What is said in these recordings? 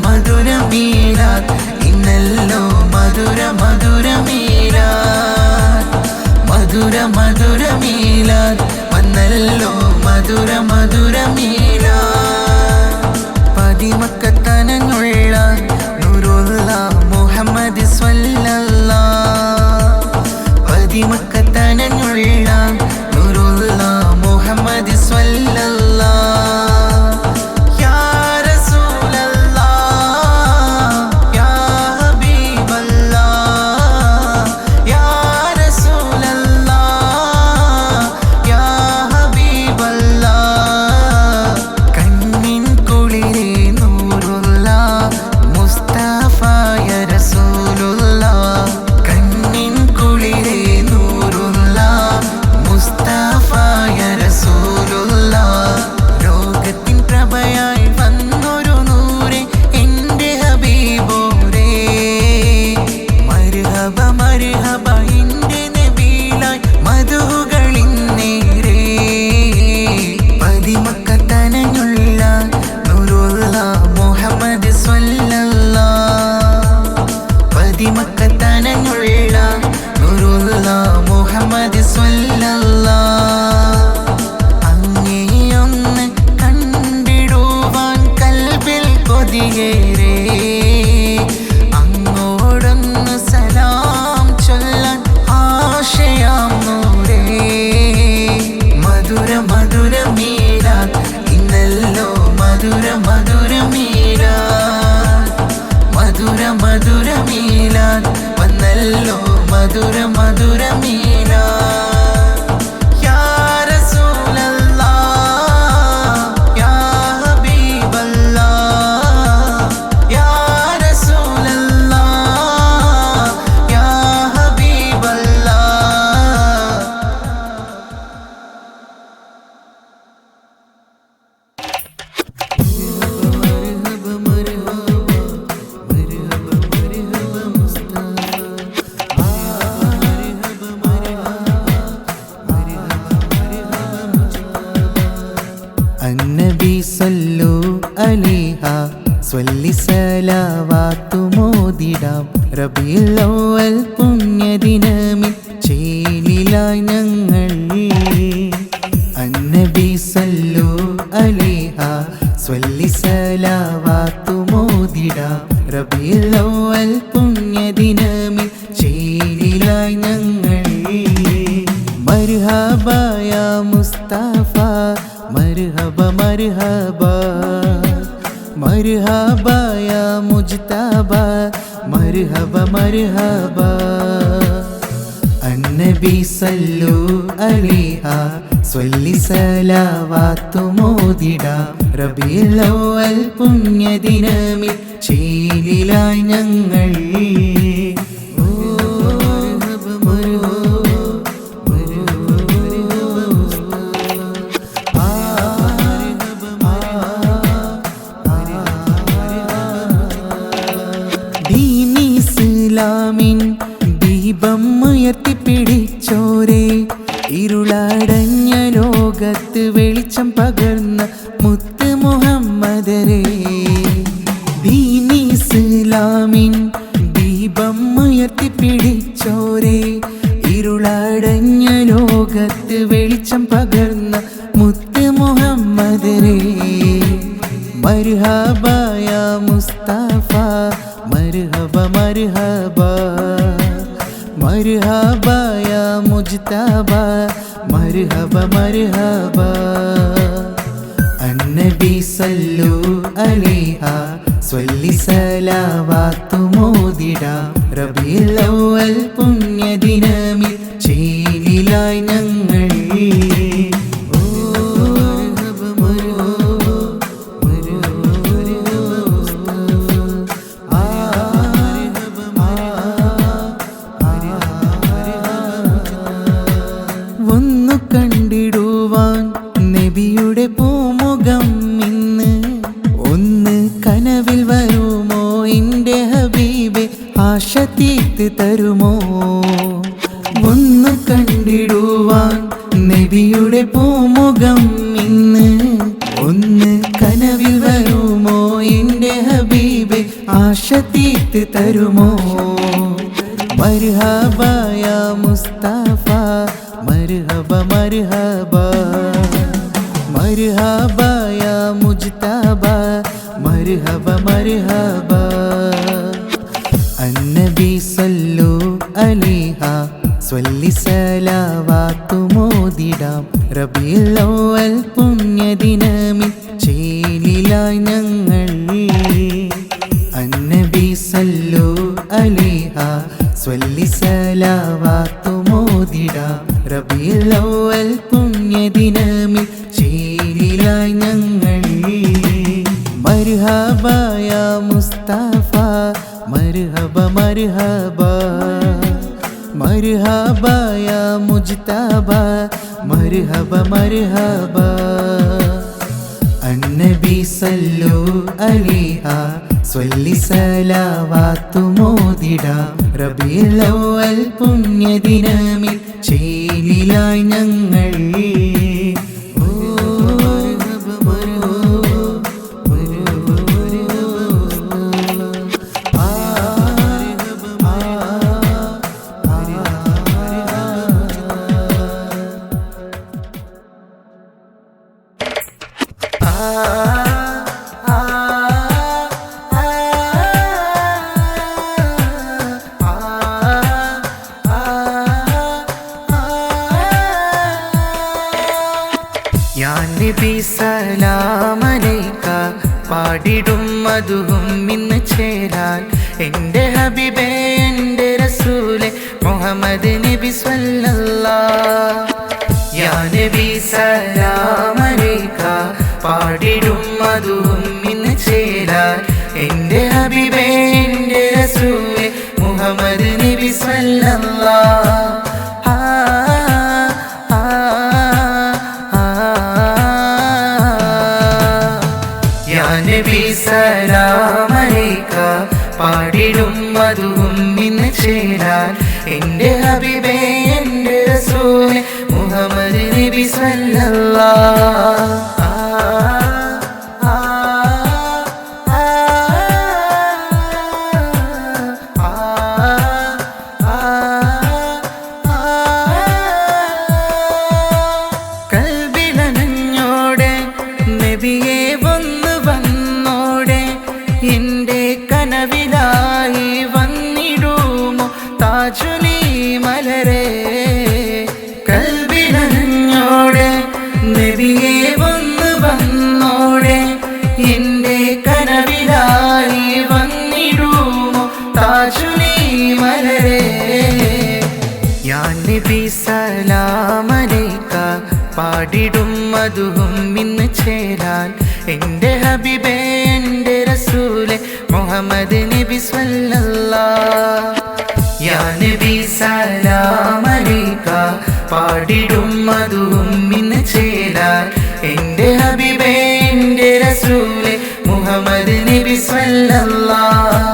മധുര മീലാദ് ഇന്നല്ലോ മധുര മധുര മീലാദ് മധുര മധുര മീലാദ് വന്നല്ലോ മധുര മധുര മീലാദ് പതിമക്കത്തനങ്ങുള്ള നൂറുള്ള മുഹമ്മദ് സ്വല്ലല്ലാഹ് പതിമക്കത്തനങ്ങുള്ള നൂറുള്ള മുഹമ്മദ് സ്വല്ലല്ലാഹ് മക്കത്തനങ്ങുള്ള നൂറുള്ള മുഹമ്മദ് സ്വല്ലല്ലാഹ് അങ്ങേയൊന്ന് കണ്ടിടുവാൻ കൽബിൽ കൊതിയേറെ അങ്ങോടൊന്ന് സലാം ചൊല്ലാൻ ആശയാം നൂറേ മധുര മധുര മീലാദ് ഇന്നല്ലോ മധുര മധുര മീലാദ് മധുര മധുര മീലാദ് വന്നല്ലോ മധുര മധുര മീലാദ് യാ റസൂലല്ലാഹ് യാ ഹബീബല്ലാഹ് യാ റസൂലല്ലാഹ് യാ ഹബീബല്ലാഹ് النبي صلوا عليها സ്വല്ലി സലാവാത്തു മോദിടാം റബീഉൽ അവ്വൽ പുണ്യദിനമിൽ ചേലിലായി ഞങ്ങൾ അന്നബി സല്ലു അലൈഹ സ്വല്ലി സലാവാത്തു മോദിടാം റബീഉൽ അവ്വൽ പുണ്യദിനമിൽ ചേലിലായി ഞങ്ങൾ മർഹബ യാ മുസ്തഫ മർഹബ മർഹബ മർഹബ യാ മുജ്തബ മർഹബ മർഹബ അന്നബി സല്ലു അലൈഹ സ്വല്ലി സലാവാത്തു മോദിടാം റബീഉൽ അവ്വൽ പുണ്യദിനമിൽ ചേലിലായി ഞങ്ങൾ ഇസ്ലാമിൻ ദീപം ഉയർത്തിപ്പിടിച്ചോരേ ഇരുളടഞ്ഞ ലോകത്ത് വെളിച്ചം പകർന്ന മുത്ത് മുഹമ്മദരേ ദീനി ഇസ്ലാമിൻ ദീപം ഉയർത്തിപ്പിടിച്ചോരേ ഇരുളടഞ്ഞ ലോകത്ത് വെളിച്ചം പകർന്ന മുത്ത് മുഹമ്മദരേ മർഹബ യാ മുസ്തഫ മർഹബ മർഹബ മർഹബ യാ മുജ്തബ മർഹബ മർഹബ അന്നബി സല്ലു അലൈഹ സ്വല്ലി സലാവാത്തു മോദിടാം റബീഉൽ അവ്വൽ പുണ്യദിനമിൽ ചേലിലായി ഞങ്ങൾ കണ്ടിടുവാൻ നബിയുടെ പൂമുഖം ഇന്ന് ഒന്ന് കനവിൽ വരുമോ എൻ്റെ ഹബീബെ ആശ തീർത്ത് തരുമോ ഒന്ന് കണ്ടിടുവാൻ നബിയുടെ പൂമുഖം ഇന്ന് ഒന്ന് കനവിൽ വരുമോ എൻ്റെ ഹബീബെ ഹബീബേ ആശ തീർത്ത് തരുമോ മർഹബ യാ മുസ്തഫ മർഹബ മർഹബ മർഹബ യാ മുജ്തബ മർഹബ മർഹബ അന്നബി സല്ലു അലൈഹ സ്വല്ലി സലാവാത്തു മോദിടാം റബീഉൽ അവ്വൽ പുണ്യദിനമിൽ ചേലിലായി ഞങ്ങൾ അന്നബി സല്ലു അലൈഹ സ്വല്ലി സലാവാത്തു മോദിടാം റബീഉൽ അവ്വൽ പുണ്യദിനമിൽ ചേലിലായി ഞങ്ങൾ മർഹബ യാ മുസ്തഫ മർഹബ മർഹബ മർഹബ യാ മുജ്തബ മർഹബ മർഹബ അന്നബി സല്ലു അലൈഹ സ്വല്ലി സലാവാത്തു മോദിടാം റബീഉൽ അവ്വൽ പുണ്യദിനമിൽ ചേലിലായി ഞങ്ങൾ യാ നബി സലാമലൈക പാടിടും മധുവും ഇന്ന് ചേരാൻ എൻ്റെ ഹബീബേ എൻ്റെ റസൂലെ മുഹമ്മദ് നബി സ്വല്ലല്ലാഹ് യാ നബി സലാമലൈക പാടിടും മധുവും ഇന്ന് ചേരാൻ എൻ്റെ ഹബീബേ എൻ്റെ റസൂലെ മുഹമ്മദ് നബി സ്വല്ലല്ലാഹ് നബി സലാമലൈക പാടിടും മധുവും ഇന്ന് ചേരാൻ എൻ്റെ ഹബീബേ എൻ്റെ റസൂലെ മുഹമ്മദ് നബി സ്വല്ലല്ലാഹ് കൽബിലനഞ്ഞോടെ നബിയെ എൻ്റെ കനവിലായി വന്നിടുമോ താജുലി മലരെ കൽബിലഞ്ഞോടെ നബിയെ വന്നോടെ എൻ്റെ കനവിലായി വന്നിടുമോ താജുലി മലരെ യാ നബി സലാമലൈക പാടിടും മധുവും ഇന്ന് ചേരാൻ എൻ്റെ ഹബീബേ എൻ്റെ റസൂലെ മുഹമ്മദ് നബി സ്വല്ലല്ലാഹ് യാ നബി സലാമലൈക പാടിടും മധുവും ഇന്ന് ചേരാൻ എൻ്റെ ഹബീബേ എൻ്റെ റസൂലെ മുഹമ്മദ് നബി സ്വല്ലല്ലാഹ്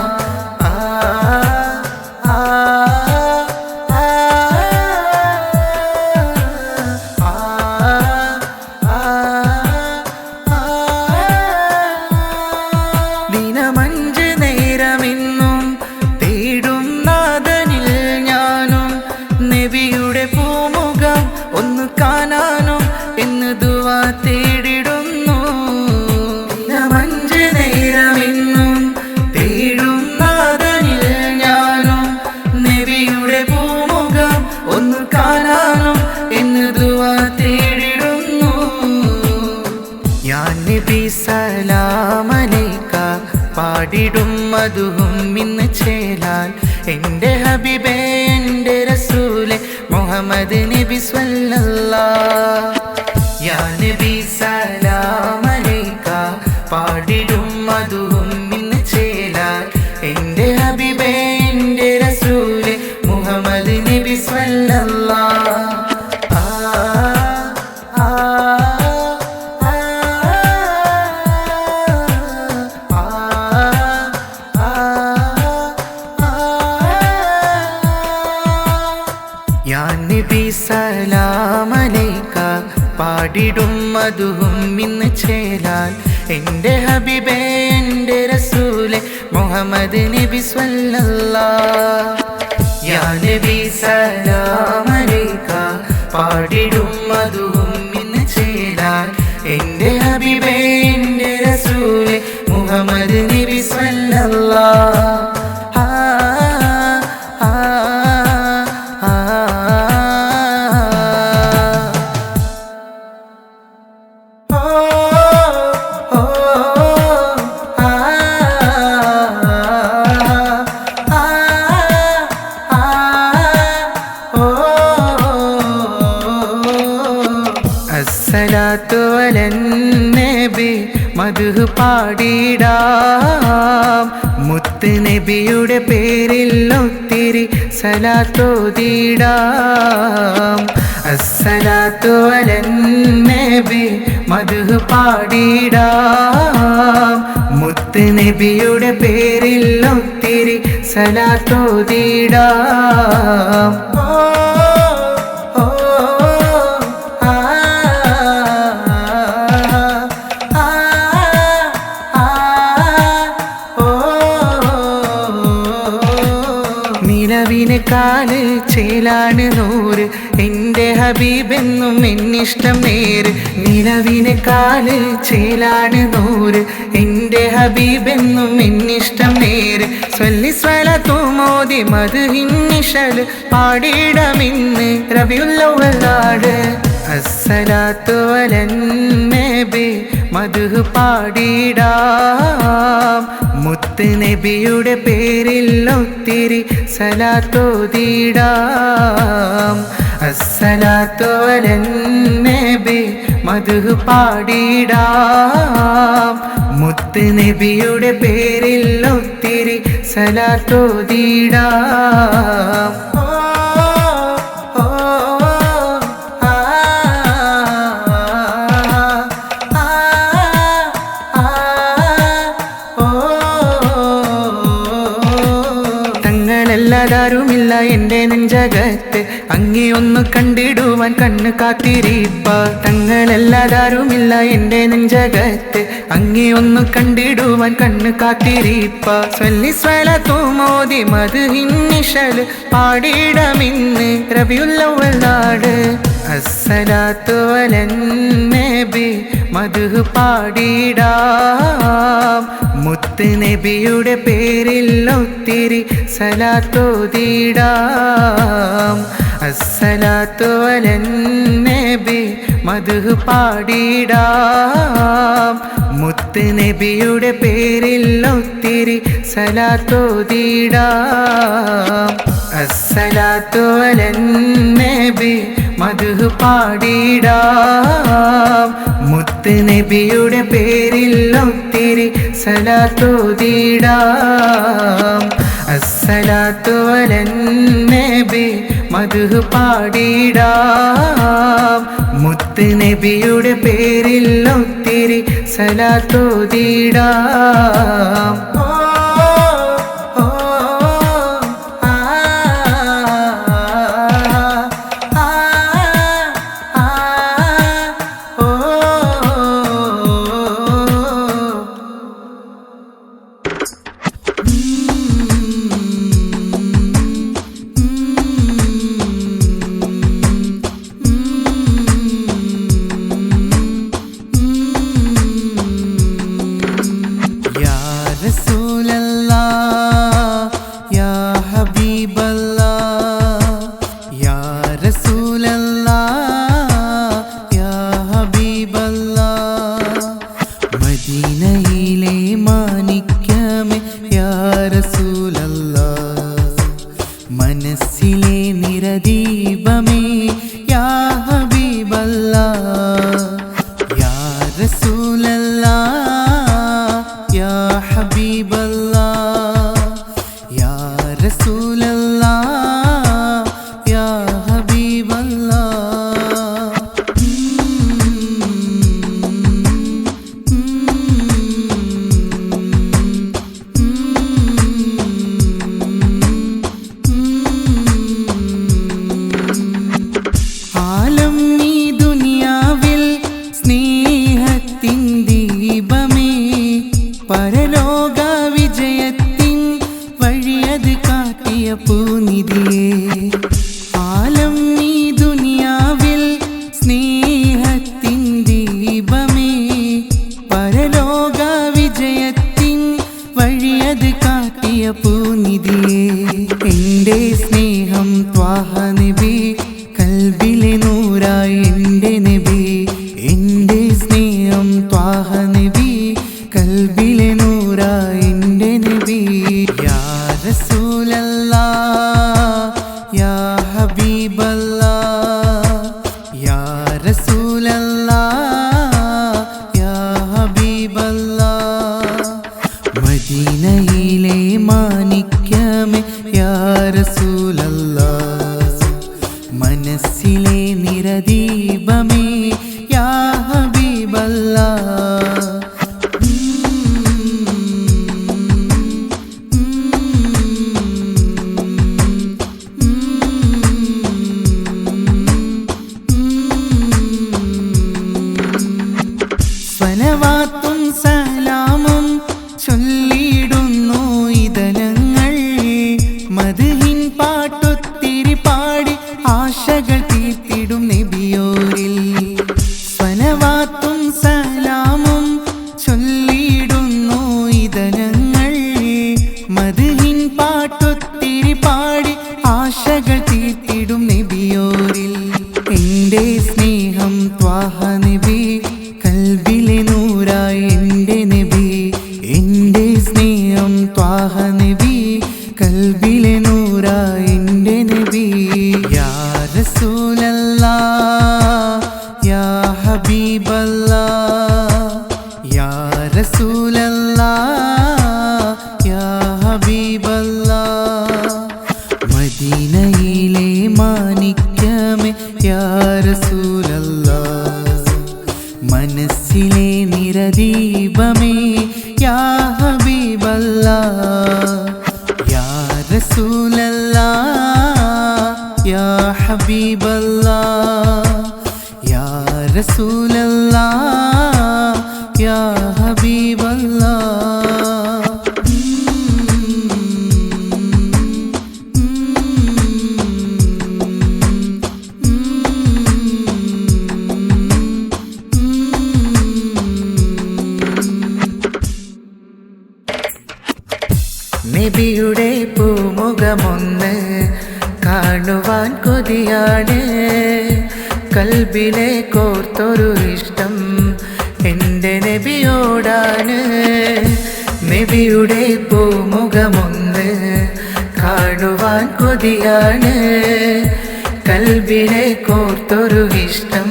ദിനമഞ്ച് നേരമെന്നും തേടും നാഥനിൽ ഞാനും നബിയുടെ പൂമുഖം ഒന്ന് കാണാനും എന്ന് ദുആ തേടിടുന്നു ദിനമഞ്ച് നേരമെന്നും തേടും നാഥനിൽ ഞാനും നബിയുടെ പൂമുഖം ഒന്ന് കാണാനും എന്ന് ദുആ തേടിടുന്നു യാ നബി സലാമലൈക പാടിടും മധുവും ഇന്ന് ചേരാൻ എൻ്റെ ഹബീബേ എൻ്റെ റസൂലെ മുഹമ്മദ് നബി സ്വല്ലല്ലാഹ് യാ നബി സലാമലൈക പാടിടും മധുവും ഇന്ന് ചേരാൻ എൻ്റെ ഹബീബേ എൻ്റെ റസൂലെ മുഹമ്മദ് നബി സ്വല്ലല്ലാഹ് യാ നബി സലാമലൈക പാടിടും മധുവും ഇന്ന് ചേരാൻ എൻ്റെ ഹബീബേ എൻ്റെ റസൂലെ മുഹമ്മദ് നബി സ്വല്ലല്ലാഹ്. യാ നബി സലാം അലൈക പാടിടും മധുവും ഇന്ന് ചേലാൻ എൻ്റെ ഹബീബേ എൻ്റെ റസൂലേ മുഹമ്മദ് നബി സ്വല്ലല്ലാഹ്. അസ്സലാത്തു അലൻ നബി മദ്ഹ് പാടിടാം മുത്ത് നബിയുടെ പേരിൽ ഒത്തിരി സലാത്തോതിടാം. അസ്സലാത്തു അലൻ നബി മദ്ഹ് പാടിടാം മുത്ത് നബിയുടെ പേരിൽ ഒത്തിരി സലാത്തോതിടാം. നിലവിനെക്കാല് ചേലാണ് നൂറ് എൻ്റെ ഹബീബെന്നും എന്നിഷ്ടം നേര്. നിലവിനെക്കാല് ചേലാണ് നൂറ് എൻ്റെ ഹബീബെന്നും എന്നിഷ്ടം നേര്. സ്വല്ലി സ്വലാത്തു മോദി മദ്ഹിൻ നിശല് പാടിടമിന്ന് റബീഉൽ അവ്വൽ നാട്. അസ്സലാത്തു അലൻ നബി മദ്ഹ് പാടിടാം മുത്ത് നബിയുടെ പേരിൽ ഒത്തിരി സലാത്തോതിടാം. അസ്സലാത്തു അലൻ നബി മദ്ഹ് പാടിടാം മുത്ത് നബിയുടെ പേരിൽ ഒത്തിരി സലാത്തോതിടാം. തങ്ങളല്ലാതാരുമില്ല എൻ്റെ നെഞ്ചകത്ത് അങ്ങേ ഒന്ന് കണ്ടിടുവാൻ കണ്ണ് കാത്തിരിപ്പ. തങ്ങളല്ലാതാരുമില്ല എൻ്റെ നെഞ്ചകത്ത് അങ്ങേ ഒന്ന് കണ്ടിടുവാൻ കണ്ണ് കാത്തിരിപ്പ. സ്വല്ലി സ്വലാത്തു മോദി മദ്ഹിൻ നിശല് പാടിടമിന്ന് റബീഉൽ അവ്വൽ നാട്. അസ്സലാത്തു അലൻ നബി മദ്ഹ് പാടിടാം മുത്ത് നബിയുടെ പേരിൽ ഒത്തിരി സലാത്തോതിടാം. അസ്സലാത്തു അലൻ നബി മദ്ഹ് പാടിടാം മുത്ത് നബിയുടെ പേരിൽ ഒത്തിരി സലാത്തോതിടാം. അസ്സലാത്തു അലൻ നബി മദ്ഹ് പാടിടാം മുത്ത് നബിയുടെ പേരിൽ ഒത്തിരി സലാത്തോതിടാം. അസ്സലാത്തു അലൻ നബി മദ്ഹ് പാടിടാം മുത്ത് നബിയുടെ പേരിൽ ഒത്തിരി സലാത്തോതിടാം. മദീനയിലെ മാണിക്യമേ യാ റസൂലല്ലാഹ് മനസ്സിലെ നിറദീപമേ യാ ഹബീബല്ലാഹ്. യാ റസൂലല്ലാഹ് യാ ഹബീബല്ലാഹ് യാ റസൂലല്ലാഹ് യാ ഹബീബല്ലാഹ്. പൂനിധിയേ ആലം ഈ ദുനിയാവിൽ സ്നേഹത്തിൻ ദീപമേ പരലോക വിജയത്തിൻ വഴിയത് കാട്ടിയ പൂനിധിയേ എൻ്റെ സ്നേഹം ത്വാഹ നബി കൽബിലെ നൂറായി എൻ്റെ നബി എൻ്റെ സ്നേഹം ത്വാഹ നബി കൽബിലെ നൂറായി എൻ്റെ നബി യാ റസൂലല്ലാഹ് യാ ഹബീബല്ലാഹ് യാ റസൂലല്ലാഹ് യാ ഹബീബല്ലാഹ് മദീനയിലെ മാണിക്യമേ യാ റസൂലല്ലാഹ് മനസ്സിലെ നിറദീപമേ യാ ഹബീബല്ലാഹ് സ്വലവാത്തും സലാമും ചൊല്ലിയിടുന്നു ഇതനങ്ങൾ മദ്ഹിൻ പാട്ടൊത്തിരി പാടി ആശകൾ തീർത്തിടും നബിയോരിൽ സ്വലവാത്തും സലാമും ചൊല്ലിയിടുന്നു ഇതനങ്ങൾ മദ്ഹിൻ പാട്ടൊത്തിരി പാടി ആശകൾ തീർത്തിടും നബിയോരിൽ എൻ്റെ സ്നേഹം ത്വാഹ നബി കൽബിലെ നൂറായി എൻ്റെ നബി എൻ്റെ സ്നേഹം ത്വാഹ നബി കൽബിലെ നൂറായി എൻ്റെ നബി യാ റസൂലല്ലാഹ് യാ ഹബീബല്ലാഹ് യാ റസൂലല്ലാഹ് യാ ഹബീബല്ലാഹ് മദീനയിലെ മാണിക്യമേ യാ റസൂലല്ലാഹ് മനസ്സിലെ നിറദീപമേ യാ ഹബീബല്ലാഹ് യാ റസൂലല്ലാഹ് യാ ഹബീബല്ലാഹ് യാ റസൂലല്ലാഹ് യാ ഹബീബല്ലാഹ് നബിയുടെ പൂമുഖമൊന്ന് കാണുവാൻ കൊതിയാണ് കൽബിലെ കോർത്തൊരു ഇഷ്ടം എൻ്റെ നബിയോടാണ് നബിയുടെ പൂമുഖമൊന്ന് കാണുവാൻ കൊതിയാണ് കൽബിലെ കോർത്തൊരു ഇഷ്ടം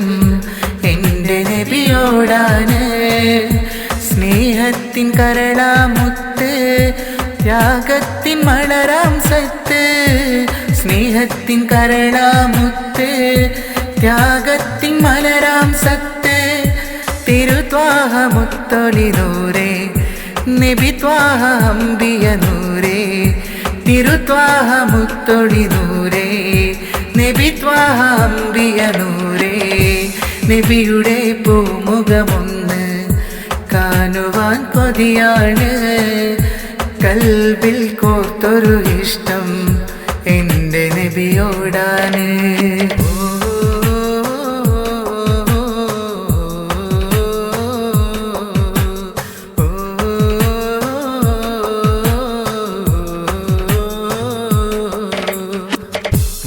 എൻ്റെ നബിയോടാണ് സ്നേഹത്തിൻ കരളാമുത്ത് ത്യാഗത്തിൻ മലരാം സത്ത് സ്നേഹത്തിൻ കരളാമുത്ത് ത്യാഗത്തിൻ മലരാം സത്ത് തിരുത്വാഹ മുത്തൊളി നൂറേ നബി ത്വാഹ അംബിയ നൂറേ തിരുത്വാഹ മുത്തൊളി നൂറേ നബി ത്വാഹ അംബിയ നൂറേ നബിയുടെ പൂമുഖമൊന്ന് കാണുവാൻ കൊതിയാണ് കൽബിൽ കോർത്തൊരു ഇഷ്ടം എൻ്റെ നബിയോടാണ്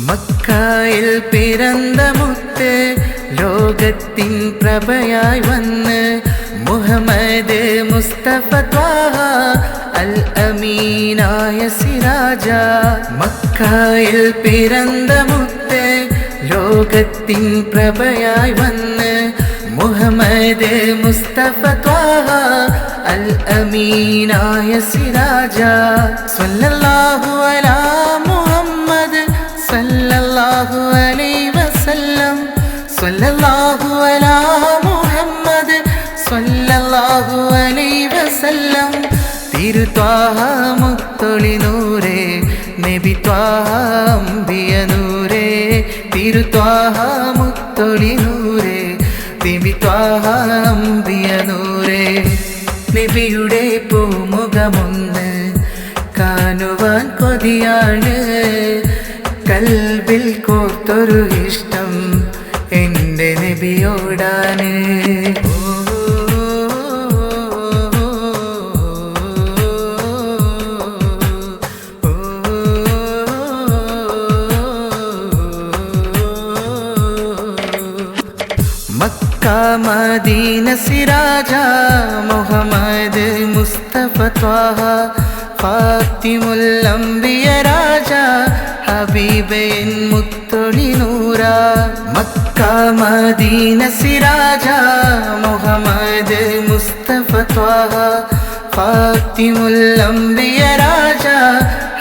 മക്കായിൽ പിറന്ന മുത്ത് ലോകത്തിൻ പ്രഭയായി വന്ന് മുഹമ്മദ് മുസ്തഫ ത്വാഹ അൽ അമീനായ സിരാജ മക്കായിൽ പിറന്ന മുത്ത് ലോകത്തിൻ പ്രഭയായി വന്ന് മുഹമ്മദ് മുസ്തഫ ത്വാഹ അൽ അമീനായ സിരാജ സ്വല്ലല്ലാഹു അലാ മുഹമ്മദ് സല്ലല്ലാഹു അലൈഹി വസല്ലം സ്വല്ലല്ലാഹു അലാ മുഹമ്മദ് സല്ലല്ലാഹു അലൈഹി വസല്ലം തിരുത്വാഹ മുത്തൊളി നൂറേ നബി ത്വാഹ അംബിയ നൂറേ തിരുത്വാഹ മുത്തൊളി നൂറേ നബി ത്വാഹ അംബിയ നൂറേ നബിയുടെ പൂമുഖമൊന്ന് കാണുവാൻ കൊതിയാണ്, കൽബിൽ കോർത്തൊരു ഇഷ്ടം എൻ്റെ നബിയോടാണ്. മക്ക മദീന സിരാജ മുഹമ്മദ് മുസ്തഫ ത്വാഹ ഫാത്തിമുൽ അംബിയ രാജ ഹബീബൻ മുത്തൊളി നൂറ. മക്ക മദീന സിരാജ മുഹമ്മദ് മുസ്തഫ ത്വാഹ ഫാത്തിമുൽ അംബിയ രാജ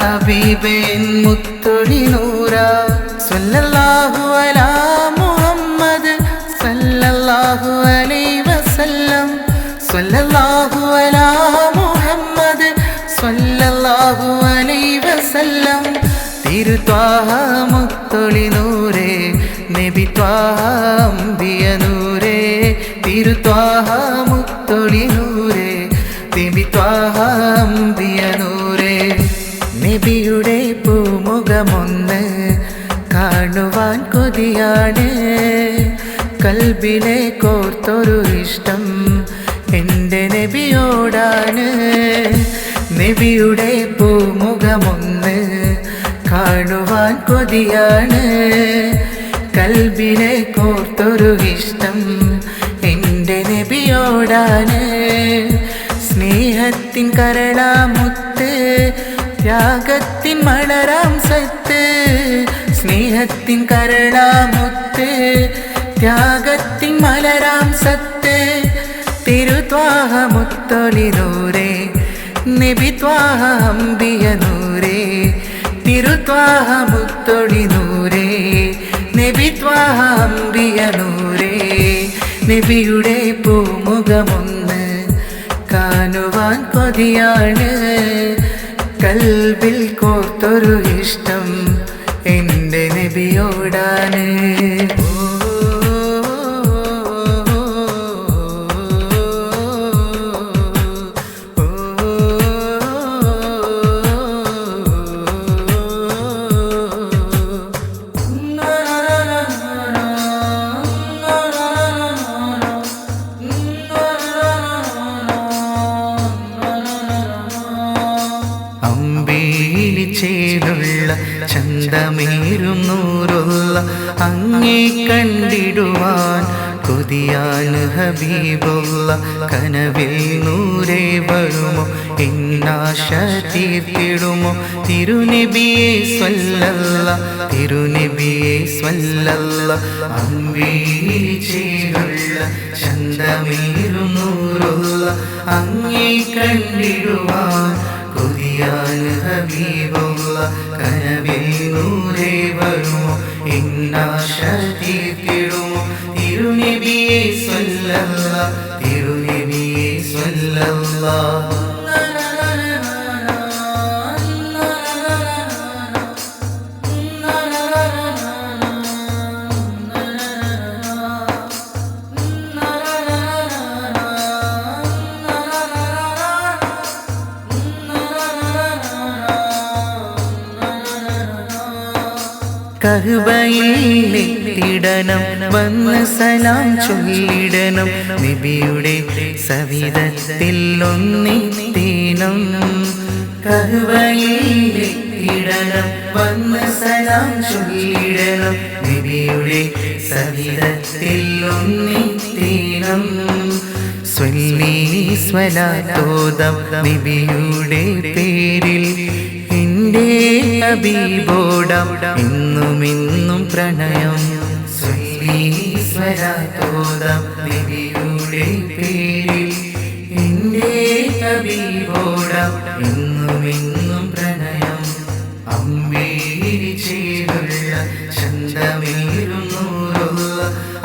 ഹബീബൻ മുത്തൊളി നൂറ. സല്ലല്ലാഹു അലാ മുഹമ്മദ് സല്ലല്ലാഹു അലൈഹി വസല്ലം, സല്ലല്ലാഹു അലാ മുഹമ്മദ് സല്ലല്ലാഹു അലൈഹി വസല്ലം. തിരുത്വാഹ മുത്തൊളി നൂറേ നബി ത്വാഹ അംബിയ നൂറേ, തിരുത്വാഹ മുത്തൊളി നൂറേ നബി ത്വാഹ അംബിയ നൂറേ. നബിയുടെ പൂമുഖമൊന്ന് കാണുവാൻ കൊതിയാണ്, കൽബിലെ കോർത്തൊരു ഇഷ്ടം എൻ്റെ നബിയോടാണ്. നബിയുടെ പൂമുഖമൊന്ന് കാണുവാൻ കൊതിയാണ്, കൽബിലെ കോർത്തൊരു ഇഷ്ടം എൻ്റെ നബിയോടാണ്. സ്നേഹത്തിൻ കരളാമുത്ത് ത്യാഗത്തിൻ മലരാം സത്ത്, സ്നേഹത്തിൻ കരളാമുത്ത് ത്യാഗത്തിൻ മലരാം സത്ത്. തിരുത്വാഹ മുത്തൊളി നൂറേ നബി ത്വാഹ അംബിയ നൂറേ, തിരുത്വാഹ മുത്തൊളി നൂറേ നബി ത്വാഹ അംബിയ നൂറേ. നബിയുടെ പൂമുഖമൊന്ന് കാണുവാൻ കൊതിയാണ്, കൽബിൽ കോർത്തൊരു ഇഷ്ടം എൻ്റെ നബിയോടാണ്. അമ്പേലി ചേലുള്ള ചന്തമേറും നൂറുള്ള അങ്ങേ കണ്ടിടുവാൻ കൊതിയാണ് ഹബീബുള്ള. കനവിൽ നൂരേ വരുമോ എന്നാശ തീർത്തിടുമോ തിരുനബിയെ സ്വല്ലല്ല, തിരുനബിയെ സ്വല്ലല്ല. അമ്പേലി ചേലുള്ള ചന്തമേറും നൂറുള്ള അങ്ങേ കണ്ടിടുവാൻ കൊതിയാണ് ഹബീബുള്ള. കനവിൽ നൂരേ വരുമോ എന്നാശ തീർത്തിടുമോ തിരുനബിയെ സ്വല്ലല്ല, തിരുനബിയെ സ്വല്ലല്ല. കഅബയിലെത്തിടണം, വന്ന് സലാം ചൊല്ലിടണം, നബിയുടെ സവിധത്തിൽ ഒന്നിത്തേണം. കഅബയിലെത്തിടണം, വന്ന് സലാം ചൊല്ലിടണം, നബിയുടെ സവിധത്തിൽ ഒന്നിത്തേണം. സ്വല്ലി സ്വലാത്തോദം നബിയുടെ പേരിൽ, എൻ്റെ ഹബീബോടാം എന്നുമെന്നും പ്രണയം. സ്വല്ലി സ്വലാത്തോദം നബിയുടെ പേരിൽ, എൻ്റെ ഹബീബോടാം എന്നുമെന്നും പ്രണയം. അമ്പേലി ചേലുള്ള ചന്തമേറും നൂറുള്ള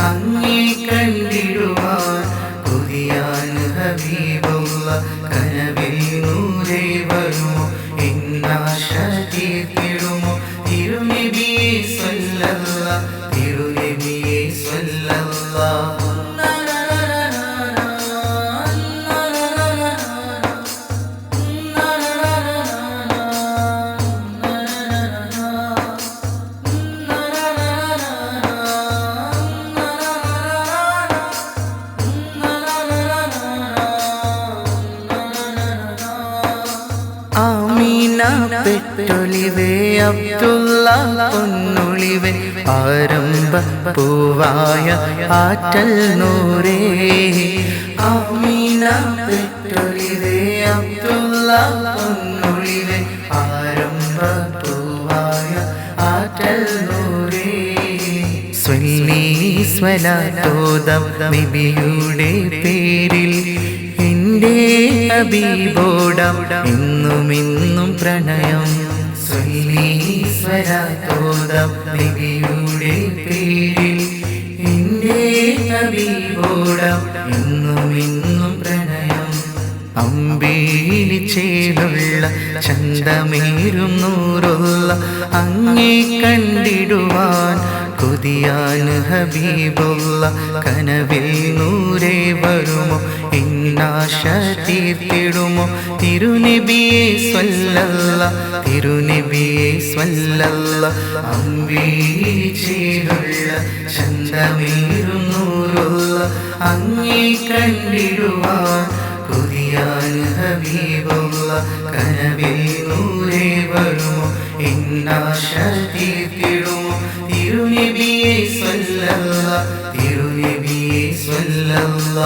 അങ്ങേ കണ്ടിടുവാൻ കൊതിയാണ് ഹബീബുള്ള. കനവിൽ നൂരേ വരുമോ എന്നാശ തീർത്തിടുമോ തിരുനബിയെ സ്വല്ലല്ല, തിരുനബിയെ സ്വല്ലല്ല. പെട്ടൊലിവേ അബ്ദുള്ള പൊന്നൊളിവേ ആരംഭ പൂവായ ആറ്റൽ നൂറേ ആമീന പെട്ടൊലിവേ അബ്ദുള്ള പൊന്നൊളിവേ ആരംഭ പൂവായ ആറ്റൽ നൂറേ സ്വല്ലി സ്വലാത്തോദം നബിയുടെ പേരിൽ എൻ്റെ ഹബീബോടം എന്നുമെന്നും പ്രണയം സ്വല്ലി സ്വലാത്തോദം നബിയുടെ പേരിൽ എൻ്റെ ഹബീബോടം എന്നുമെന്നും പ്രണയം അമ്പേലി ചേലുള്ള ചന്തമേറും നൂറുള്ള അങ്ങേ കണ്ടിടുവാൻ കൊതിയാൻ ഹബീബുള്ള കനവിൽ നൂരേ വരുമോ എന്നാശ തീർത്തിടുമോ തിരുനബിയെ സ്വല്ലല്ല തിരുനബിയെ സ്വല്ലല്ല അമ്പേലി ചേലുള്ള ചന്തമേറും നൂറുള്ള അങ്ങേ കണ്ടിടുവാൻ കൊതിയാൻ ഹബീബുള്ള കനവിൽ നൂരേ വരുമോ എന്നാശ തീർത്തിടുമോ തിരുനബിയെ സ്വല്ലല്ല തിരുനബിയെ സ്വല്ലല്ല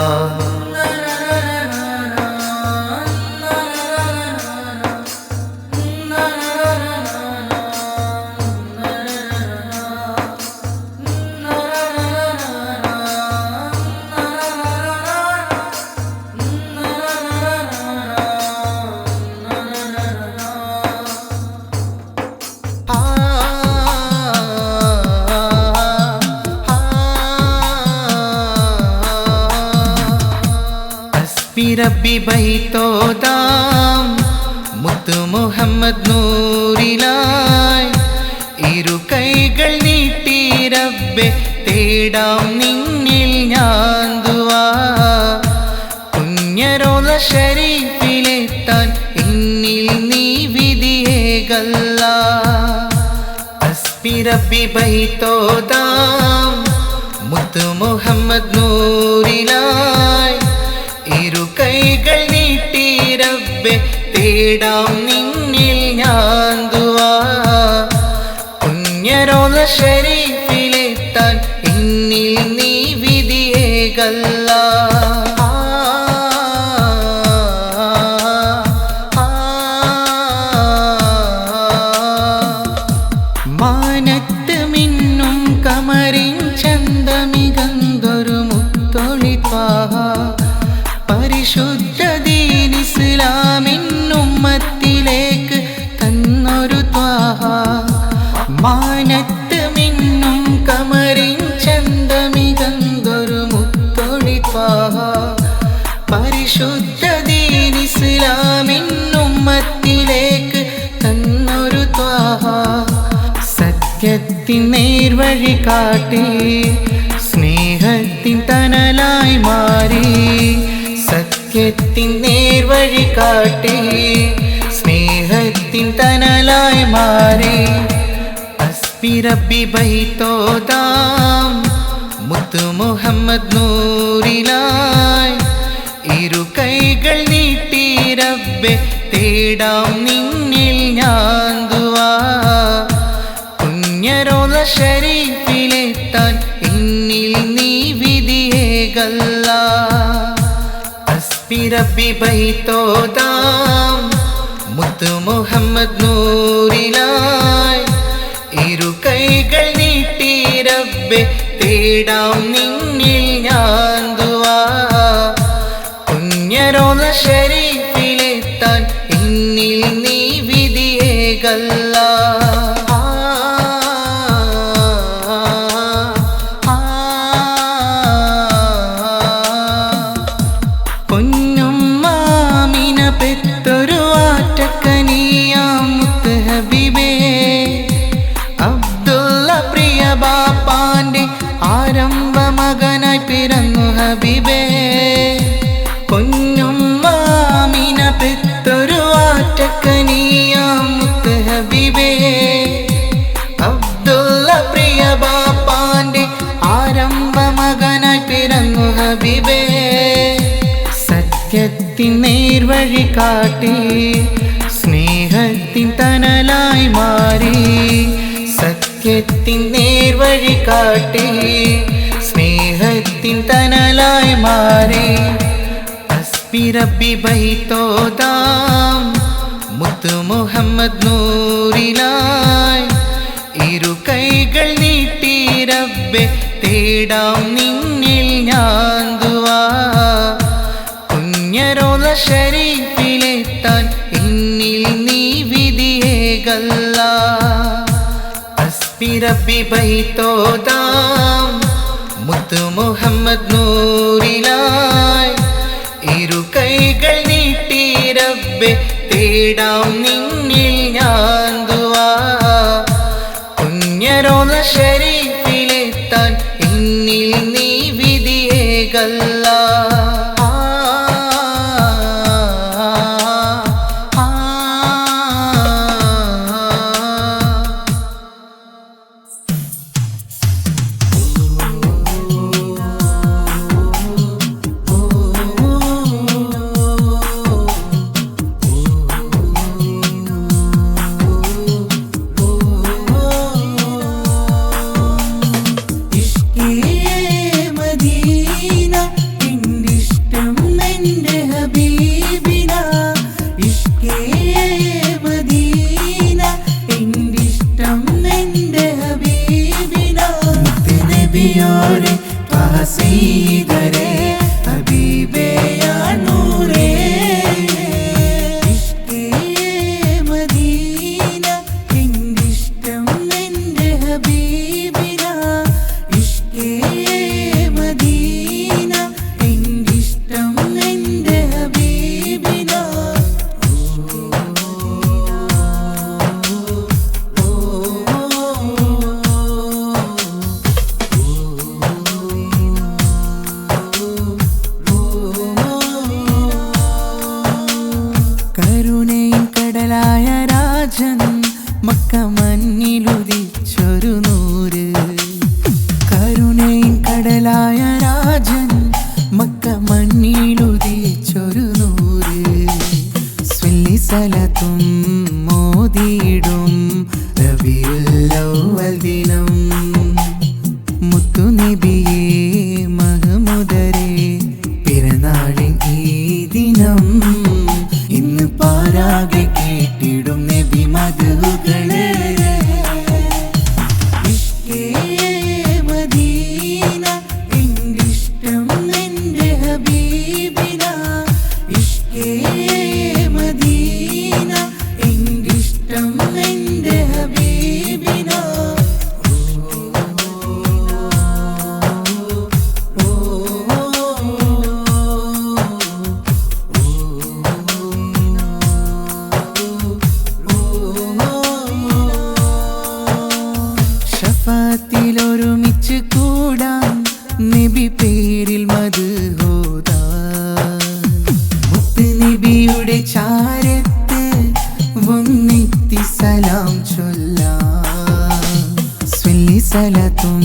റബ്ബി ബൈത്തോദാം മുത്തു മുഹമ്മദ് നൂറിലായി ഇരു കൈകൾ നീട്ടി റബ്ബെ തേടാം നിന്നിൽ ഞാൻ ദുആ പുണ്യരോള ശരീഫിലെത്താൻ എന്നിൽ നീ വിധിയേകല്ല അസ്ബി റബ്ബി ബൈത്തോദാം മുത്തു മുഹമ്മദ് നൂറിലായി ഇരു കൈകൾ നീട്ടി റബ്ബെ തേടാം നിന്നിൽ ഞാൻ ദുആ പുണ്യരോള ശരീഫിലെത്താൻ എന്നിൽ നീ വിധിയേകല്ല മാനത്ത് മിന്നും കമറിൻ ചന്തമികന്തൊരു മുത്തൊളി ത്വാഹ പരിശുദ്ധ ദീൻ ഇസ്ലാമിൻ ഉമ്മത്തിലേക്ക് തന്നൊരു ത്വാഹ മാനത്ത് മിന്നും കമറിൻ ചന്തമികന്തൊരു മുത്തൊളി ത്വാഹ പരിശുദ്ധ ദീൻ ഇസ്ലാമിൻ ഉമ്മത്തിലേക്ക് തന്നൊരു ത്വാഹ സത്യത്തിൻ നേർവഴി കാട്ടി സ്നേഹത്തിൻ തണലായി മാറി സത്യത്തിൻ നേർവഴി കാട്ടി സ്നേഹത്തിൻ തണലായി മാറി അസ്ബി റബ്ബി ബൈത്തോദാം മുത്തു മുഹമ്മദ് നൂറിലായി ഇരു കൈകൾ നീട്ടി റബ്ബെ തേടാം നിന്നിൽ ഞാൻ ദുആ പുണ്യരോള ശരീഫിലെത്താൻ എന്നിൽ നീ വിധിയേകല്ല അസ്ബി റബ്ബി ബൈത്തോദാം മുത്തു മുഹമ്മദ് നൂറിലായി ഇരു കൈകൾ നീട്ടി റബ്ബെ തേടാം നിന്നിൽ ഞാൻ ദുആ പുണ്യരോള ശരീഫിലെത്താൻ എന്നിൽ നീ വിധിയേകല്ല ആരംഭ മകനായി പിറന്നു ഹബീബേ പൊന്നുമ്മാമിന പെത്തൊരു ആറ്റക്കനിയാം മുത്ത് ഹബീബേ അബ്ദുള്ള പ്രിയ ബാപ്പാന്റെ ആരംഭ മകനായി പിറന്നു ഹബീബേ സത്യത്തിൻ നേർവഴി കാട്ടി സ്നേഹത്തിൻ തന ഹൃദയത്തിൻ നേർവഴി കാട്ടി സ്നേഹത്തിൻ തണലായി മാറി ഹസ്ബി റബ്ബി ബൈത്തോദാം മുത്തു മുഹമ്മദ് നൂറിലായി ഇരു കൈകൾ നീട്ടി റബ്ബെ തേടാം നിന്നിൽ ഞാൻ ദുആ കുഞ്ഞറോള ശരീഫിലെത്താൻ എന്നിൽ നീ വിധിയേകല്ലാ ഹസ്ബി റബ്ബി ബൈത്തോദാം മുത്തു മുഹമ്മദ് നൂറിലായി ഇരു കൈകൾ നീട്ടി റബ്ബെ തേടാം നിന്നിൽ ഞാൻ ദുആ കുഞ്ഞറോള ശരീഫിലെത്താൻ എന്നിൽ നീ വിധിയേകല്ലാ മക്ക മണ്ണിലുദിച്ചൊരു നൂറ് കരുണയിൻ കടലായ രാജൻ മക്ക മണ്ണിലുദിച്ചൊരു നൂറ് സ്വല്ലി സലത്തും മോദിയിടും റബീഉൽ അവ്വൽ ദിനം മുത്തു നബിയേ മഹ്മൂദരേ പിറന്നാളിൻ ഈ ദിനം ഇന്ന് പാരാകെ കേട്ടിടും നബി മദ്ഹുകളെ ഇഷ്കേ മദീന ഇൻകിഷ്ടം എൻ്റെ ഹബീബിന ഇഷ്കേ മദീന ഇൻകിഷ്ടം എൻ്റെ ഹബീബിന ൊരുമിച്ച് കൂടാൻ നബി പേരിൽ മദ്ഹൂദാൻ മുത്ത് നബിയുടെ ചാരത്ത് വന്നെത്തി സലാം ചൊല്ലാൻ സ്വല്ലി സലത്തും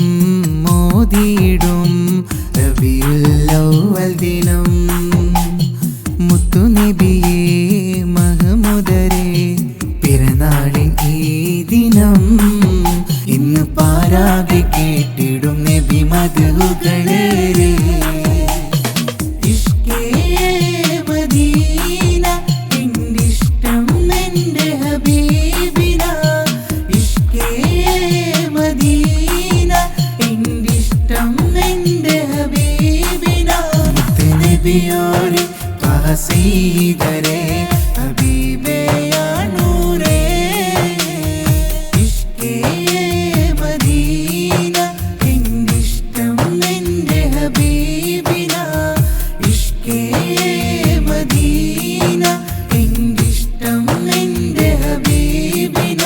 മോദിയിടും റബീഉൽ അവ്വൽ ദിനം മുത്തു നബിയേ മഹ്മൂദരേ പിറന്നാളിൻ ഈ ദിനം ഇന്ന് പാരാകെ കേട്ടിടും നബി മദ്ഹുകളെ ഇഷ്കേ മദീന ഇൻകിഷ്ടം എൻ്റെ ഹബീബിന ഇഷ്കേ മദീന ഇൻകിഷ്ടം എൻ്റെ ഹബീബിന മുത്ത് നബിയോരെ ത്വഹ സയ്യിദരേ ഹബീബേ യാ നൂറേ ഇഷ്കേ മദീന ഇൻകിഷ്ടം എൻ്റെ ഹബീബിന ഇഷ്കേ മദീന ഇൻകിഷ്ടം എൻ്റെ ഹബീബിന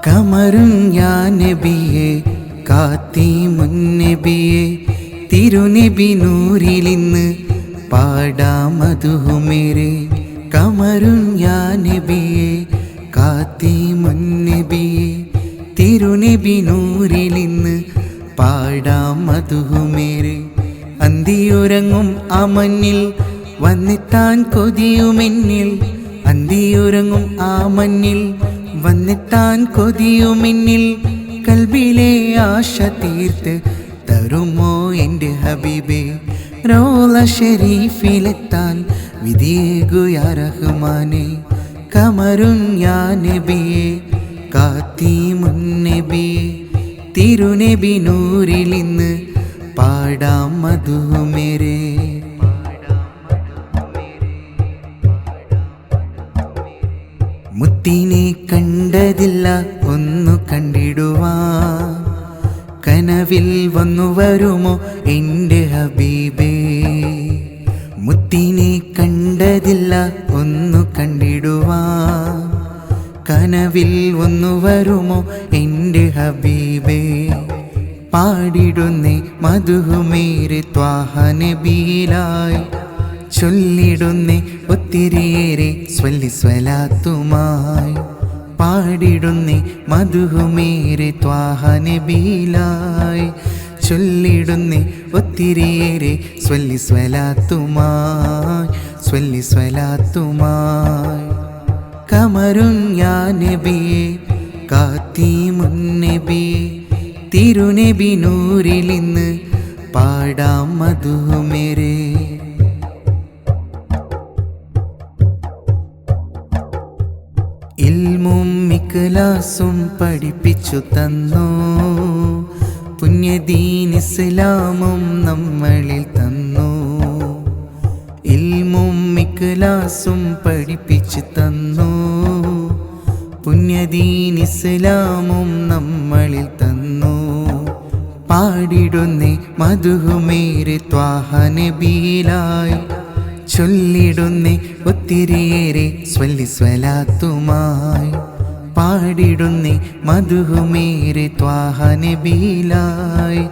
കമറും യാ നബിയേ കാത്തി മുന്നബിയേ തിരുനബി നൂറിലിന്ന് പാടാം മധു മേരെ കമറും യാ നബിയെ കാത്തിമുൻ നബിയെ തിരുനബി നൂറിലിന്ന് പാടാം മധു മേരെ അന്തിയുറങ്ങും ആ മണ്ണിൽ വന്നെത്താൻ കൊതിയുമെന്നിൽ അന്തിയുറങ്ങും ആ മണ്ണിൽ വന്നെത്താൻ കൊതിയുമെന്നിൽ കൽബിലെ ആശ തീർത്ത് തരുമോ എൻ്റെ ഹബീബേ റൗള ഷരീഫിലെത്താൻ വിധിയേകു യാ റഹ്മാനേ കമറുൻ യാ നബിയെ കാത്തിമുൻ നബിയെ തിരുനബി നൂറിലിന്ന് പാടാം മധു മേരെ മുത്തിനെ കണ്ടതില്ല ഒന്നു കണ്ടിടുവാൻ കനവിൽ വന്നു വരുമോ എൻ്റെ ഹബീബേ മുത്തിനെ കണ്ടതില്ല ഒന്നു കണ്ടിടുവാൻ കനവിൽ വന്നു വരുമോ എൻ്റെ ഹബീബേ പാടിടുന്നേ മധുമേരെ ത്വാഹ നബിയിലായി ചൊല്ലിടുന്നേ ഒത്തിരിയേറെ സ്വല്ലി സ്വലാത്തുമായി പാടിടുന്നേ മധുമേരെ ത്വാഹ നബിയിലായി ചൊല്ലിടുന്നേ ഒത്തിരിയേറെ സ്വല്ലി സ്വലാത്തുമായി കമറുൻ യാ നബിയെ കാത്തിമുൻ നബിയെ തിരുനബി നൂറിലിന്ന് പാടാം മധു മേരെ ഇൽമും ഇഖ്ലാസും പഠിപ്പിച്ചു തന്നു പുണ്യദീൻ ഇസ്ലാമും നമ്മളിൽ തന്നു ഇൽമും ഇഖ്ലാസും പഠിപ്പിച്ചു തന്നു പുണ്യദീൻ ഇസ്ലാമും നമ്മളിൽ തന്നു പാടിടുന്നേ മധുമേരെ ത്വാഹ നബിയിലായി ചൊല്ലിടുന്നേ ഒത്തിരിയേറെ സ്വല്ലി സ്വലാത്തുമായി പാടിടുന്നേ മധുമേരെ ത്വാഹ നബിയിലായി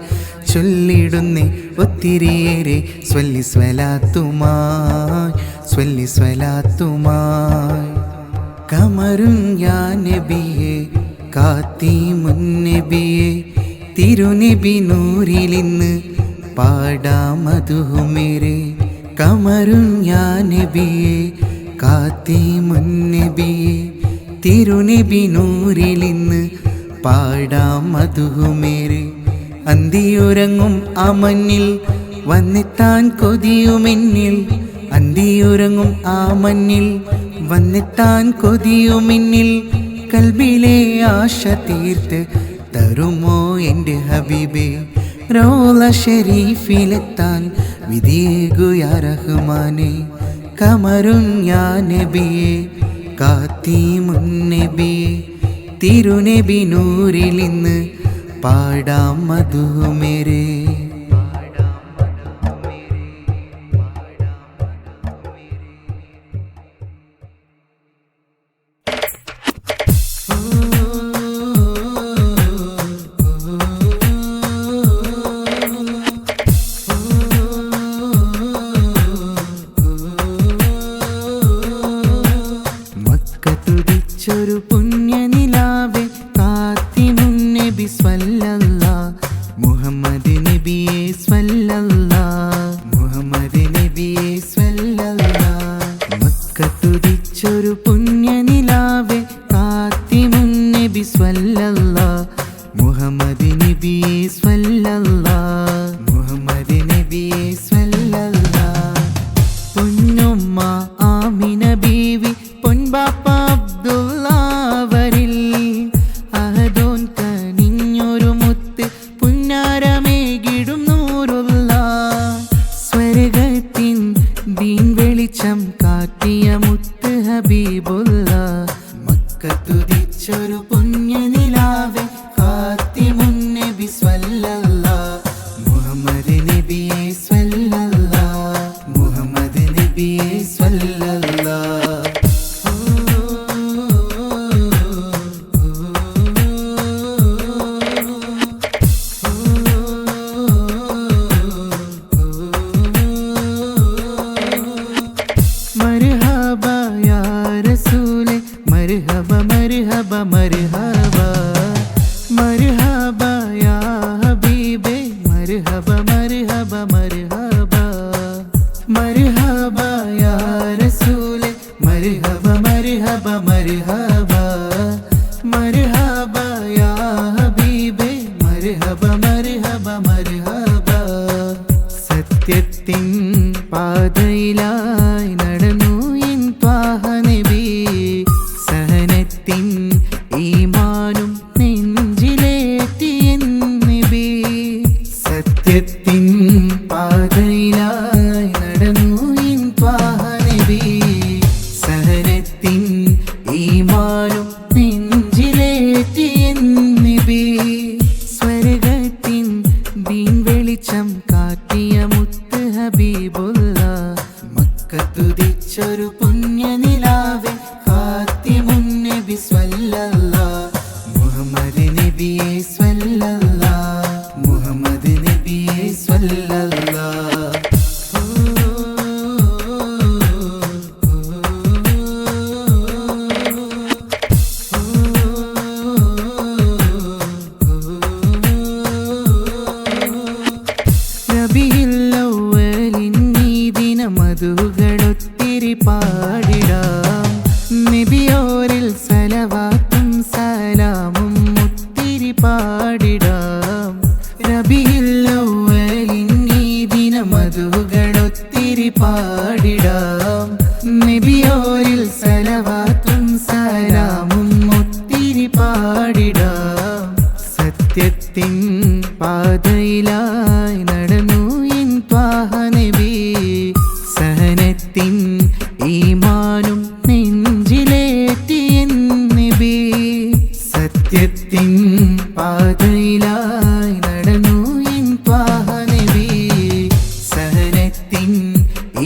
ചൊല്ലിടുന്നേ ഒത്തിരിയേറെ സ്വല്ലി സ്വലാത്തുമായി കമറുൻ യാ നബിയെ കാത്തിമുൻ നബിയെ തിരുനബി നൂറിലിന്ന് പാടാം മധു മേരെ കമറുൻ യാ നബിയെ കാത്തിമുൻ നബിയെ തിരുനബി നൂറിലിന്ന് പാടാം മധു മേരെ അന്തിയുറങ്ങും ആ മണ്ണിൽ വന്നെത്താൻ കൊതിയുമെന്നിൽ അന്തിയുറങ്ങും ആ മണ്ണിൽ വന്നെത്താൻ കൊതിയുമെന്നിൽ കൽബിലെ ആശ തീർത്ത് തരുമോ എൻ്റെ ഹബീബേ റൗള ഷരീഫിലെത്താൻ വിധിയേകു യാ റഹ്മാനേ കമറുൻ യാ നബിയെ കാത്തിമുൻ നബിയെ തിരുനബി നൂറിലിന്ന് പാടാം മധു മേരെ മക്കത്തുടിച്ചൊരു പുണ്യനിലാവേ കാത്തിമുൻ നബി സ്വല്ലല്ലാഹ് മുഹമ്മദ് മർഹബ യാ റസൂലേ മർഹബ മർഹബ മർഹബ മർഹബ യാ ഹബീബേ മർഹബ മർഹബ മർഹബ സത്യത്തിൻ പാതയിലായി നടന്നു എൻ ത്വാഹ നബി സഹനത്തിൻ ഈമാനും നെഞ്ചിലേറ്റി എൻ നബി സത്യത്തിൻ പാതയിലായി നടന്നു എൻ ത്വാഹ നബി സഹനത്തിൻ ഈമാനും നെഞ്ചിലേറ്റി എൻ നബി സ്വർഗത്തിൻ ദീൻ വെളിച്ചം കാട്ടിയ മുത്ത് ഹബീബുള്ള മക്കത്തുദിച്ചൊരു പുണ്യനിലാവേ ഫാത്തിമുൻ നബി സ്വല്ലല്ലാഹ് മുഹമ്മദ് നബിയെ സ്വല്ലല്ലാഹ് മുഹമ്മദ് നബിയെ സ്വല്ലല്ലാഹ് മധുകളൊത്തിരി പാടിടാം നബിയോരിൽ സലവാത്തും സലാമും ഒത്തിരി പാടിടാം റബീഉൽ അവ്വലിൻ ഈ ദിനം മധുകളൊത്തിരി പാടിടാം നബിയോരിൽ സലവാത്തും സലാമും ഒത്തിരി പാടിടാം സത്യത്തിൻ പാതയിലായി നടന്നു എൻ ത്വാഹ നബി സഹനത്തിൻ ഈമാനും നെഞ്ചിലേറ്റി എൻ നബി സത്യത്തിൻ പാതയിലായി നടന്നു എൻ ത്വാഹ നബി സഹനത്തിൻ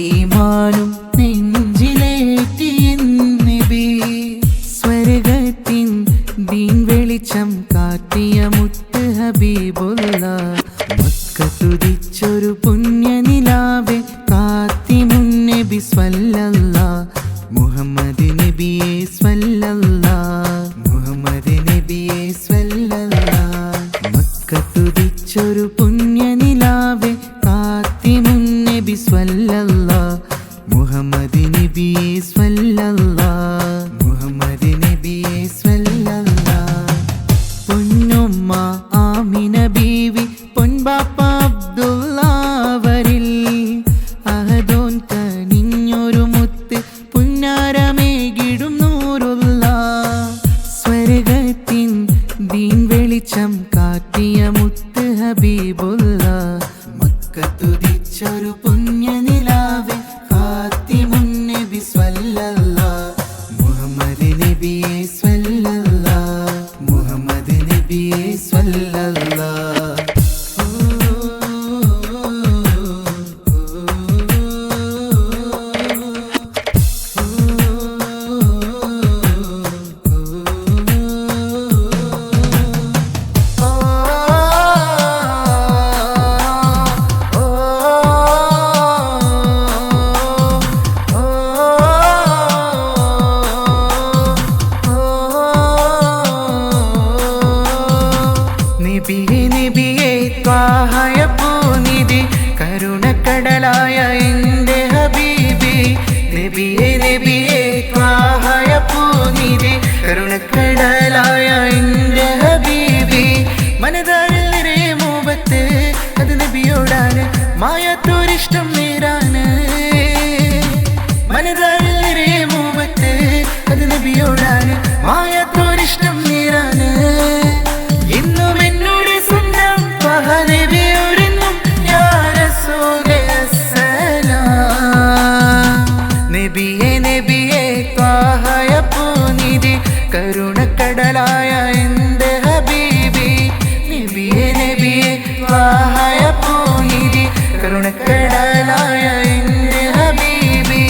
ഈമാനും നെഞ്ചിലേറ്റി എൻ നബി സ്വർഗത്തിൻ ദീൻ വെളിച്ചം കാട്ടിയ മുത്ത് ഹബീബുള്ള മക്കത്തുദിച്ചൊരു പുണ്യനിലാവേ ഫാത്തിമുൻ നബി സ്വല്ലല്ലാഹ് മുഹമ്മദ് നബിയെ സ്വല്ലല്ലാഹ് മുഹമ്മദ് നബിയെ സ്വല്ലല്ലാഹ് മക്കത്തുദിച്ചൊരു പുണ്യനിലാവേ ഫാത്തിമുൻ നബി സ്വല്ലല്ലാഹ് മുഹമ്മദ് നബിയെ സ്വല്ലല്ലാഹ് മുഹമ്മദ് നബിയെ സ്വല്ലല്ലാഹ് പൊന്നുമ്മ ആമിന ബീവി പൊൻപാപ്പ അബ്ദുള്ളവരിൽ അഹദോൻ കനിഞ്ഞൊരു മുത്ത് പുന്നാരമേകിടും നൂറുള്ള സ്വർഗത്തിൻ ദീൻ വെളിച്ചം കാട്ടിയ മുത്ത് ഹബീബുള്ള മക്കത്തുദിച്ചൊരു പുണ്യനിലാവേ ഫാത്തിമുൻ നബി സ്വല്ലല്ലാഹ് മുഹമ്മദ് നബിയെ സ്വല്ലല്ലാഹ് മുഹമ്മദ് നബിയെ സ്വല്ലല്ലാഹ് നബിയേ നബിയേ ത്വാഹയ പൂനിധി കരുണക്കടലായ എൻ്റെ ഹബീബി നബിയേ നബിയേ ത്വാഹയ പൂനിധി കരുണക്കടലായ എൻ്റെ ഹബീബി മനതാരിൽ നിറയെ മുഹബത്ത് അത് നബിയോടാണ് മായാത്തൊരിഷ്ടം നേരാണ് മനതാരിൽ നിറയെ മുഹബത്ത് അത് നബിയോടാണ് മായാത്തൊരിഷ്ടം നേരാണ് ഇന്നും എന്നോട് സ്വന്തം ത്വാഹ നബിയോടെന്നും യാ റസൂലേ അസ്സലാം നബിയേ നബിയേ ത്വാഹയ പൂനിധി കരുണക്കടലായ എൻ്റെ ഹബീബി നബിയേ നബിയേ ത്വാഹയ പൂനിധി കരുണക്കടലായ എൻ്റെ ഹബീബി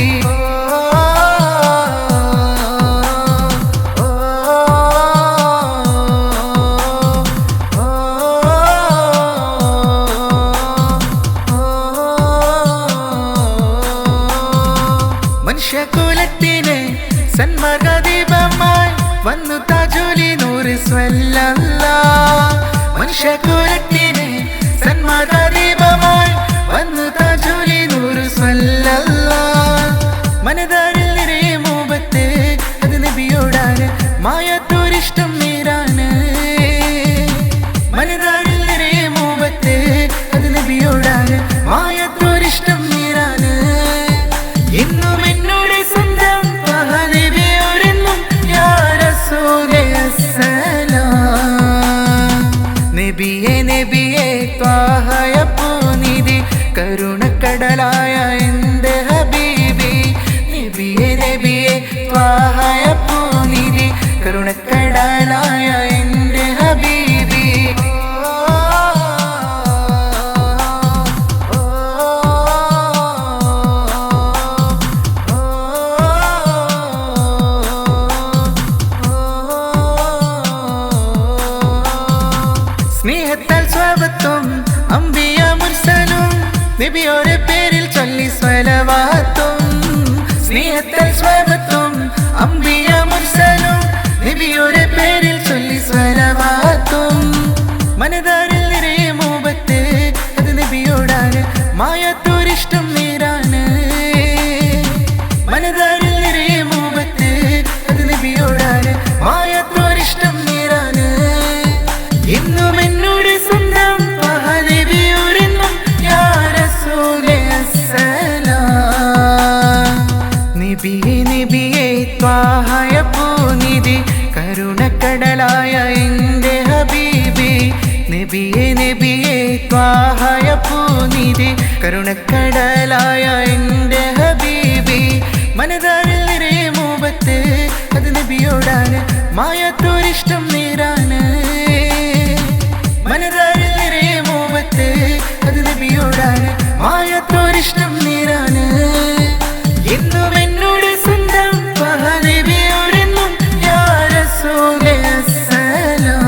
മനുഷ്യകുലത്തിന് സന്മാർഗദീപമായി വന്നു താജുലി നൂറ് സ്വല്ലല്ലാഹ് മനുഷ്യകുലത്തിന് സന്മാർഗദീപമായി വന്നു താജുലി നൂറ് സ്വല്ലല്ലാഹ് കരുണക്കടലായ എൻ്റെ ഹബീബി നബിയെ നബിയെ ത്വാഹയ പൂനിധി കരുണക്കടലായ എൻ്റെ ഹബീബി സ്നേഹത്താൽ സ്വഭാവത്തും അംബിയ മുർസലും നബിയോരെ പേരിൽ ചൊല്ലി സ്വലവാത്തും സ്നേഹത്താൽ സ്വഭാവത്തും അംബിയ മുർസലും നബിയോരെ പേരിൽ ചൊല്ലി സ്വലവാത്തും മനതാരിൽ നിറയെ മൂബത്ത് അത് നബിയോടാണ് മായാത്തോരിഷ്ടം നേരാണ് മനതാരിൽ നിറയെ മൂബത്ത് അത് നബിയോടാണ് മായാത്തോരിഷ്ടം നേരാണ് എന്നും എന്നോട് സ്വന്തം നബിയോരെന്നും യാ റസൂലേ അസ്സലാം നബിയേ നബിയേ ത്വാഹയ പൂനിധി കരുണക്കടലായ എൻ്റെ ഹബീബി നബിയേ നബിയേ ത്വാഹയ പൂനിധി കരുണക്കടലായ എൻ്റെ ഹബീബി മനതാരിൽ നിറയെ മൂബത്ത് അത് നബിയോടാണ് മായാത്തോരിഷ്ടം നേരാണ് മനതാരിൽ നിറയെ മൂബത്ത് അത് നബിയോടാണ് മായാത്തോരിഷ്ടം നേരാണ് എന്നും എന്നോട് സ്വന്തം നബിയോരെന്നും യാ റസൂലേ അസ്സലാം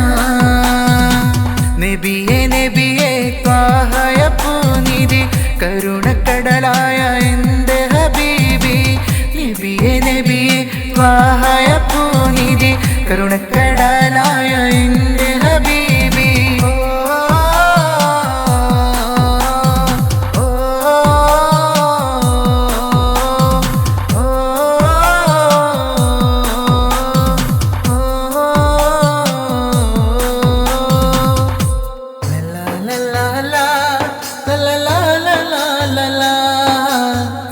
നബിയേ നബിയേ ത്വാഹയ പൂനിധി കരുണക്കടലായ എൻ്റെ ഹബീബി നബിയേ നബിയേ ത്വാഹയ പൂനിധി കരുണക്കടലായ എൻ്റെ ഹബീബി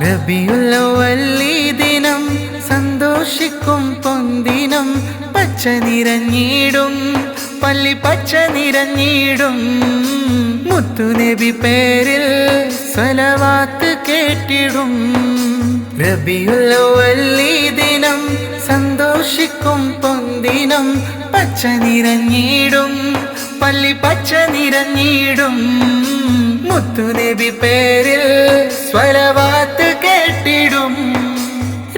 റബീഉൽ അവ്വൽ ദിനം സന്തോഷിക്കും പൊന്തിനം പച്ച നിറഞ്ഞിടും പള്ളി പച്ച നിറഞ്ഞിടും മുത്തുനബി പേരിൽ സ്വലവാത്ത് കേട്ടിടും റബീഉൽ അവ്വൽ ദിനം സന്തോഷിക്കും പൊന്തിനം പച്ച നിറഞ്ഞിടും പള്ളി പച്ച നിറഞ്ഞിടും മുത്തുനബി പേരിൽ സ്വലവാത്ത് കേട്ടിടും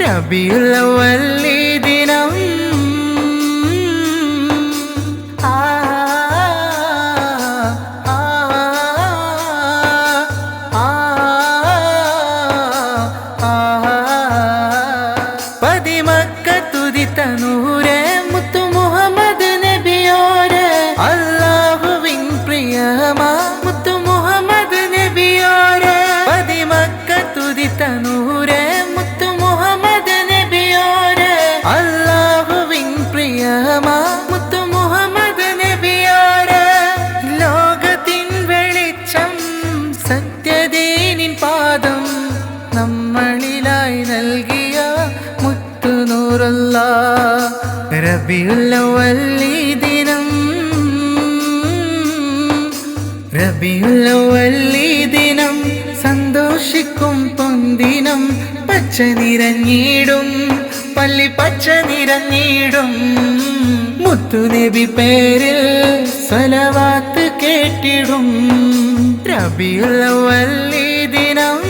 റബീഉൽ അവ്വൽ ദിനം പതിമക്കത്തുദിത്ത നൂറേ മുത്തു മുഹമ്മദ് നബിയോരെ അല്ലാഹുവിൻ പ്രിയമാ മുത്തു മുഹമ്മദ് നബിയോരെ പതിമക്കത്തുദിത്ത നൂറേ മുത്തു മുഹമ്മദ് നബിയോരെ അല്ലാഹുവിൻ പ്രിയമാ മുത്തു മുഹമ്മദ് നബിയോരെ ലോകത്തിൻ വെളിച്ചം സത്യദീനിൻ പാദം നമ്മളിലായി നൽകിയ മുത്തു നൂറുല്ലാഹ് റബീഉൽ അവ്വൽ ദിനം റബീഉൽ അവ്വൽ ദിനം സന്തോഷിക്കും പൊന്തിനം പച്ച നിറഞ്ഞിടും പള്ളി പച്ച നിറഞ്ഞിടും മുത്തുനബി പേരിൽ സ്വലവാത്ത് കേട്ടിടും റബീഉൽ അവ്വൽ ദിനം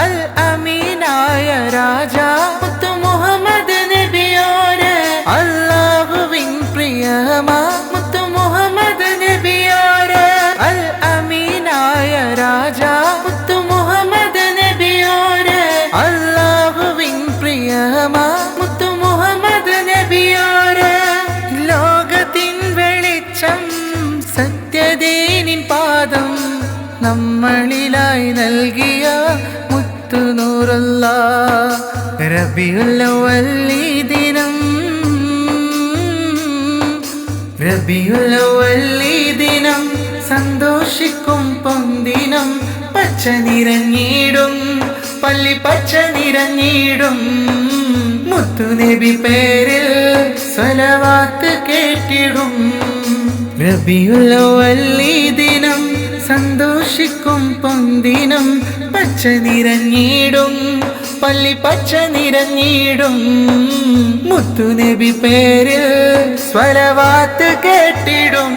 അൽ അമീനായ രാജാ മുത്തു മുഹമ്മദ് നബിയോരെ അല്ലാഹുവിൻ പ്രിയമാ മുത്തു മുഹമ്മദ് നബിയോരെ അൽ അമീനായ രാജാ മുത്തു മുഹമ്മദ് നബിയോരെ അല്ലാഹുവിൻ പ്രിയമാ മുത്തു മുഹമ്മദ് നബിയോരെ ലോകത്തിൻ വെളിച്ചം സത്യദീനിൻ പാദം നമ്മളിലായി നൽകിയ മുത്തു നൂറുല്ലാഹ് റബീഉൽ അവ്വൽ ദിനം റബീഉൽ അവ്വൽ ദിനം സന്തോഷിക്കും പൊന്തിനം പച്ച നിറഞ്ഞിടും പള്ളി പച്ച നിറഞ്ഞിടും മുത്തുനബി പേരിൽ സ്വലവാത്ത് കേട്ടിടും റബീഉൽ അവ്വൽ ദിനം സന്തോഷിക്കും പൊന്തിനം പച്ച നിറഞ്ഞിടും പള്ളി പച്ച നിറഞ്ഞിടും മുത്തുനബി പേരിൽ സ്വലവാത്ത് കേട്ടിടും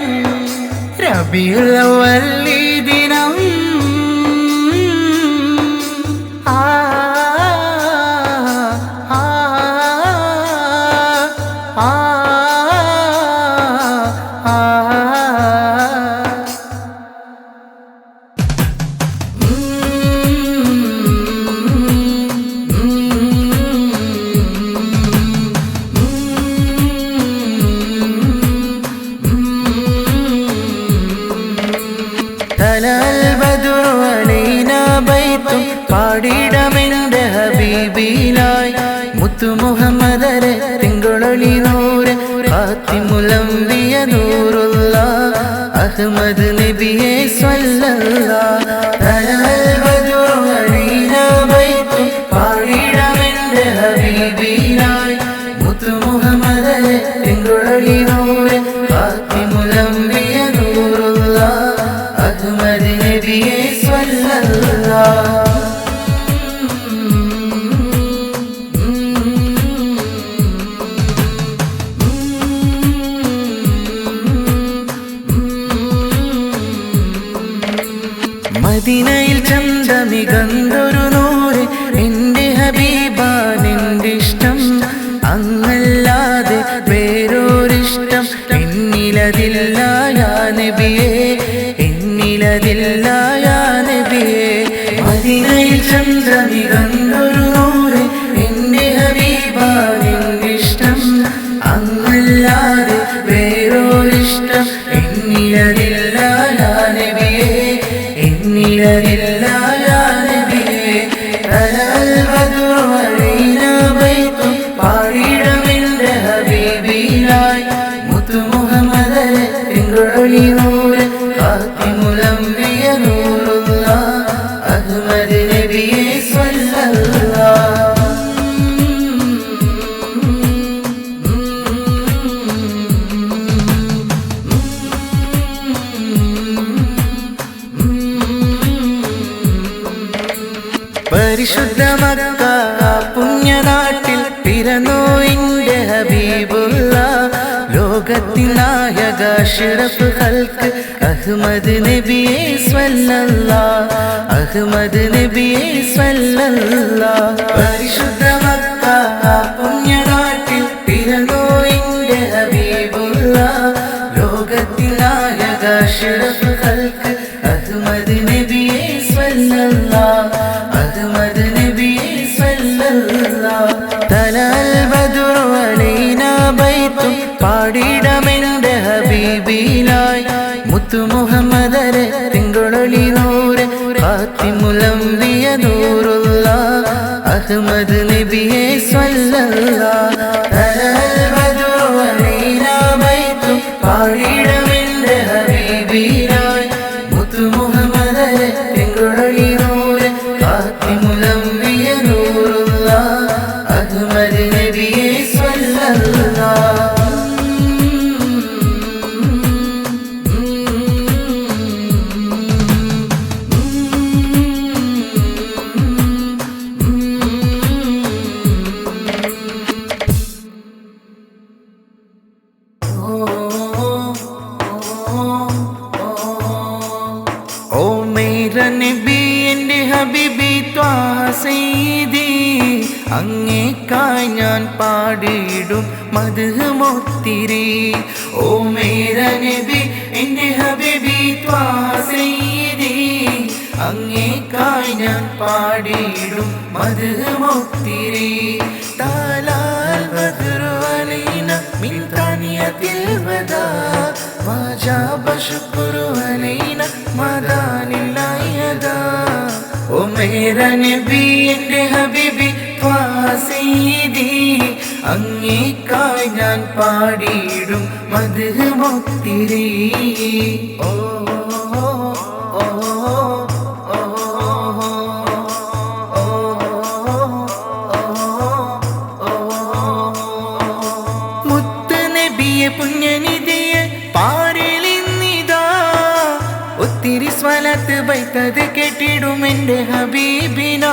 റബീഉൽ അവ്വൽ ദിനം പാടിടമെന്റെ ഹബീബിനായി മുത്തു മുഹമ്മദരെ തിങ്കളൊളി നൂറ് ഖാതിമുൽ അംബിയ നൂറുല്ലാഹ് അഹ്മദ് നബിയെ സ്വല്ലല്ലാഹ് തലൽ ബദർ അലീനാ ബൈത്ത് പാടിടമെന്റെ ഹബീബിനായി മുത്തു മുഹമ്മദരെ തിങ്കളൊളി നൂറ് ഖാതിമുൽ അംബിയ നൂറുല്ലാഹ് അഹ്മദ് നബിയെ സ്വല്ലല്ലാഹ് മദീനയിൽ ചന്തമികന്തൊരു നൂറ് എന്റെ ഹബീബാണെന്റെ ഇഷ്ടം അങ്ങല്ലാതെ വേറൊരിഷ്ടം എന്നിലതില്ല യാ നബിയേ എന്നിലതില്ല യാ നബിയേ മദീനയിൽ ചന്തമികന്തൊരു നൂറ് എന്റെ ഹബീബാണെന്റെ ഇഷ്ടം അങ്ങല്ലാതെ വേറൊരിഷ്ടം എന്നിലതില്ല യാ നബിയേ എന്നിലതില്ല യാ നബിയേ തലൽ ബദർ അലീനാ ബൈത്ത് പാടിടമെന്റെ ഹബീബിനായി മുത്തു മുഹമ്മദരെ തിങ്കളൊളി നൂറ് ഖാതിമുൽ അംബിയ നൂറുല്ലാഹ് അഹ്മദ് നബിയെ സ്വല്ലല്ലാഹ് പരിശുദ്ധ മക്ക പുണ്യനാട്ടിൽ പിറന്നു എന്റെ ഹബീബുല്ലാഹ് ലോകത്തിൻ നായക അഷ്റഫ് ഖൽഖ് അഹ്മദ് നബിയെ സ്വല്ലല്ലാഹ് അഹ്മദ് നബിയെ സ്വല്ലല്ലാഹ് പരിശുദ്ധ മക്ക പുണ്യനാട്ടിൽ പിറന്നു എന്റെ ഹബീബുല്ലാഹ് ലോകത്തിൻ നായക അഷ്റഫ് ഖൽഖ് അഹ്മദ് നബിയെ സ്വല്ലല്ലാഹ് അഹ്മദ് നബിയെ സ്വല്ലല്ലാഹ് തലൽ ബദർ അലീനാ ബൈത്ത് പാടിടമെന്റെ ഹബീബിനായി മുത്തു മുഹമ്മദരെ തിങ്കളൊളി നൂറ് ഖാതിമുൽ അംബിയ നൂറുല്ലാഹ് അഹ്മദ് നബിയെ സ്വല്ലല്ലാഹ് തലൽ ബദർ അലീനാ ബൈത്ത് പാടിടമെന്റെ ഹബീബിനായി മുത്തു മുഹമ്മദരെ തിങ്കളൊളി നൂറ് ഖാതിമുൽ അംബിയ നൂറുല്ലാഹ് അഹ്മദ് നബിയെ സ്വല്ലല്ലാഹ് ഓ മേരാ നബി എന്റെ ഹബീബി ത്വാഹ സയ്യിദി അങ്ങേക്കായി ഞാൻ പാടിയിടും മദ്ഹ് മുത്തിരി ഓ മേരാ നബി എന്റെ ഹബീബി ത്വാഹ സയ്യിദി അങ്ങേക്കായി ഞാൻ പാടിയിടും മദ്ഹ് മുത്തിരി താലാൽ ബദ്റു അലൈനാ മിൻ താനിയത്തിൽ വദാ വജാബ ശുക്റു അലൈനാ മദാനില്ലാഹി യദാ ഓ മേരാ നബി എന്റെ ഹബീബി ത്വാഹ സയ്യിദി അങ്ങേക്കായി ഞാൻ പാടിയിടും മദ്ഹ് മുത്തിരി ഓ ഓ ഓ ഓ കേട്ടിടും എൻ്റെ ഹബീബിന.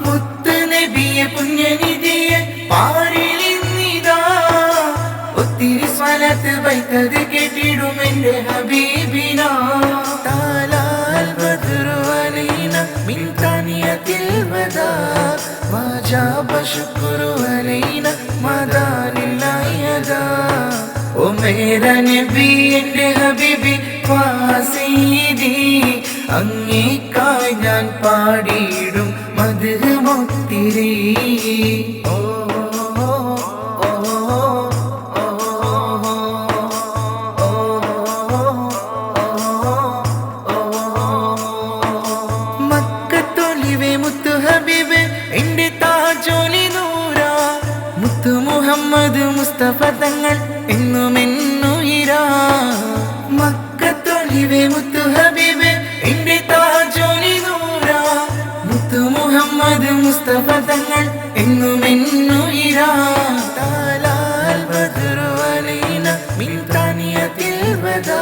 മുത്ത് നബിയെ പുണ്യനിധിയെ പാരിലിന്നിതാ ഒത്തിരി സ്വലത്ത് വൈത്തത് കേട്ടിടും എൻ്റെ ഹബീബിന. താലാൽ ബദ്റു അലൈന മിൻ താനിയത്തിൽ വദാ വജബ ശുക്റു അലൈന മദാനില്ലാഹി യദാ. ഓ മേരാ നബി എൻ്റെ ഹബീബി സയ്യിദി, അങ്ങേക്കായി ഞാൻ പാടിയിടും മദ്ഹ് മുത്തിരി. മക്കത്തൊലിവേ മുത്തു ഹബീബ് എൻ്റെ താജോലി നൂറ, മുത്തു മുഹമ്മദ് മുസ്തഫ തങ്ങൾ എന്നുമെന്നുയിരാ. മക്കത്തൊലിവേ മുത്തു ഹബീബ് എൻ്റെ താജോലി നൂറ, മുത്തു മുഹമ്മദ് മുസ്തഫ തങ്ങൾ എന്നുമെന്നുയിരാ. താലാൽ ബദ്റു അലൈന മിൻ താനിയത്തിൽ വദാ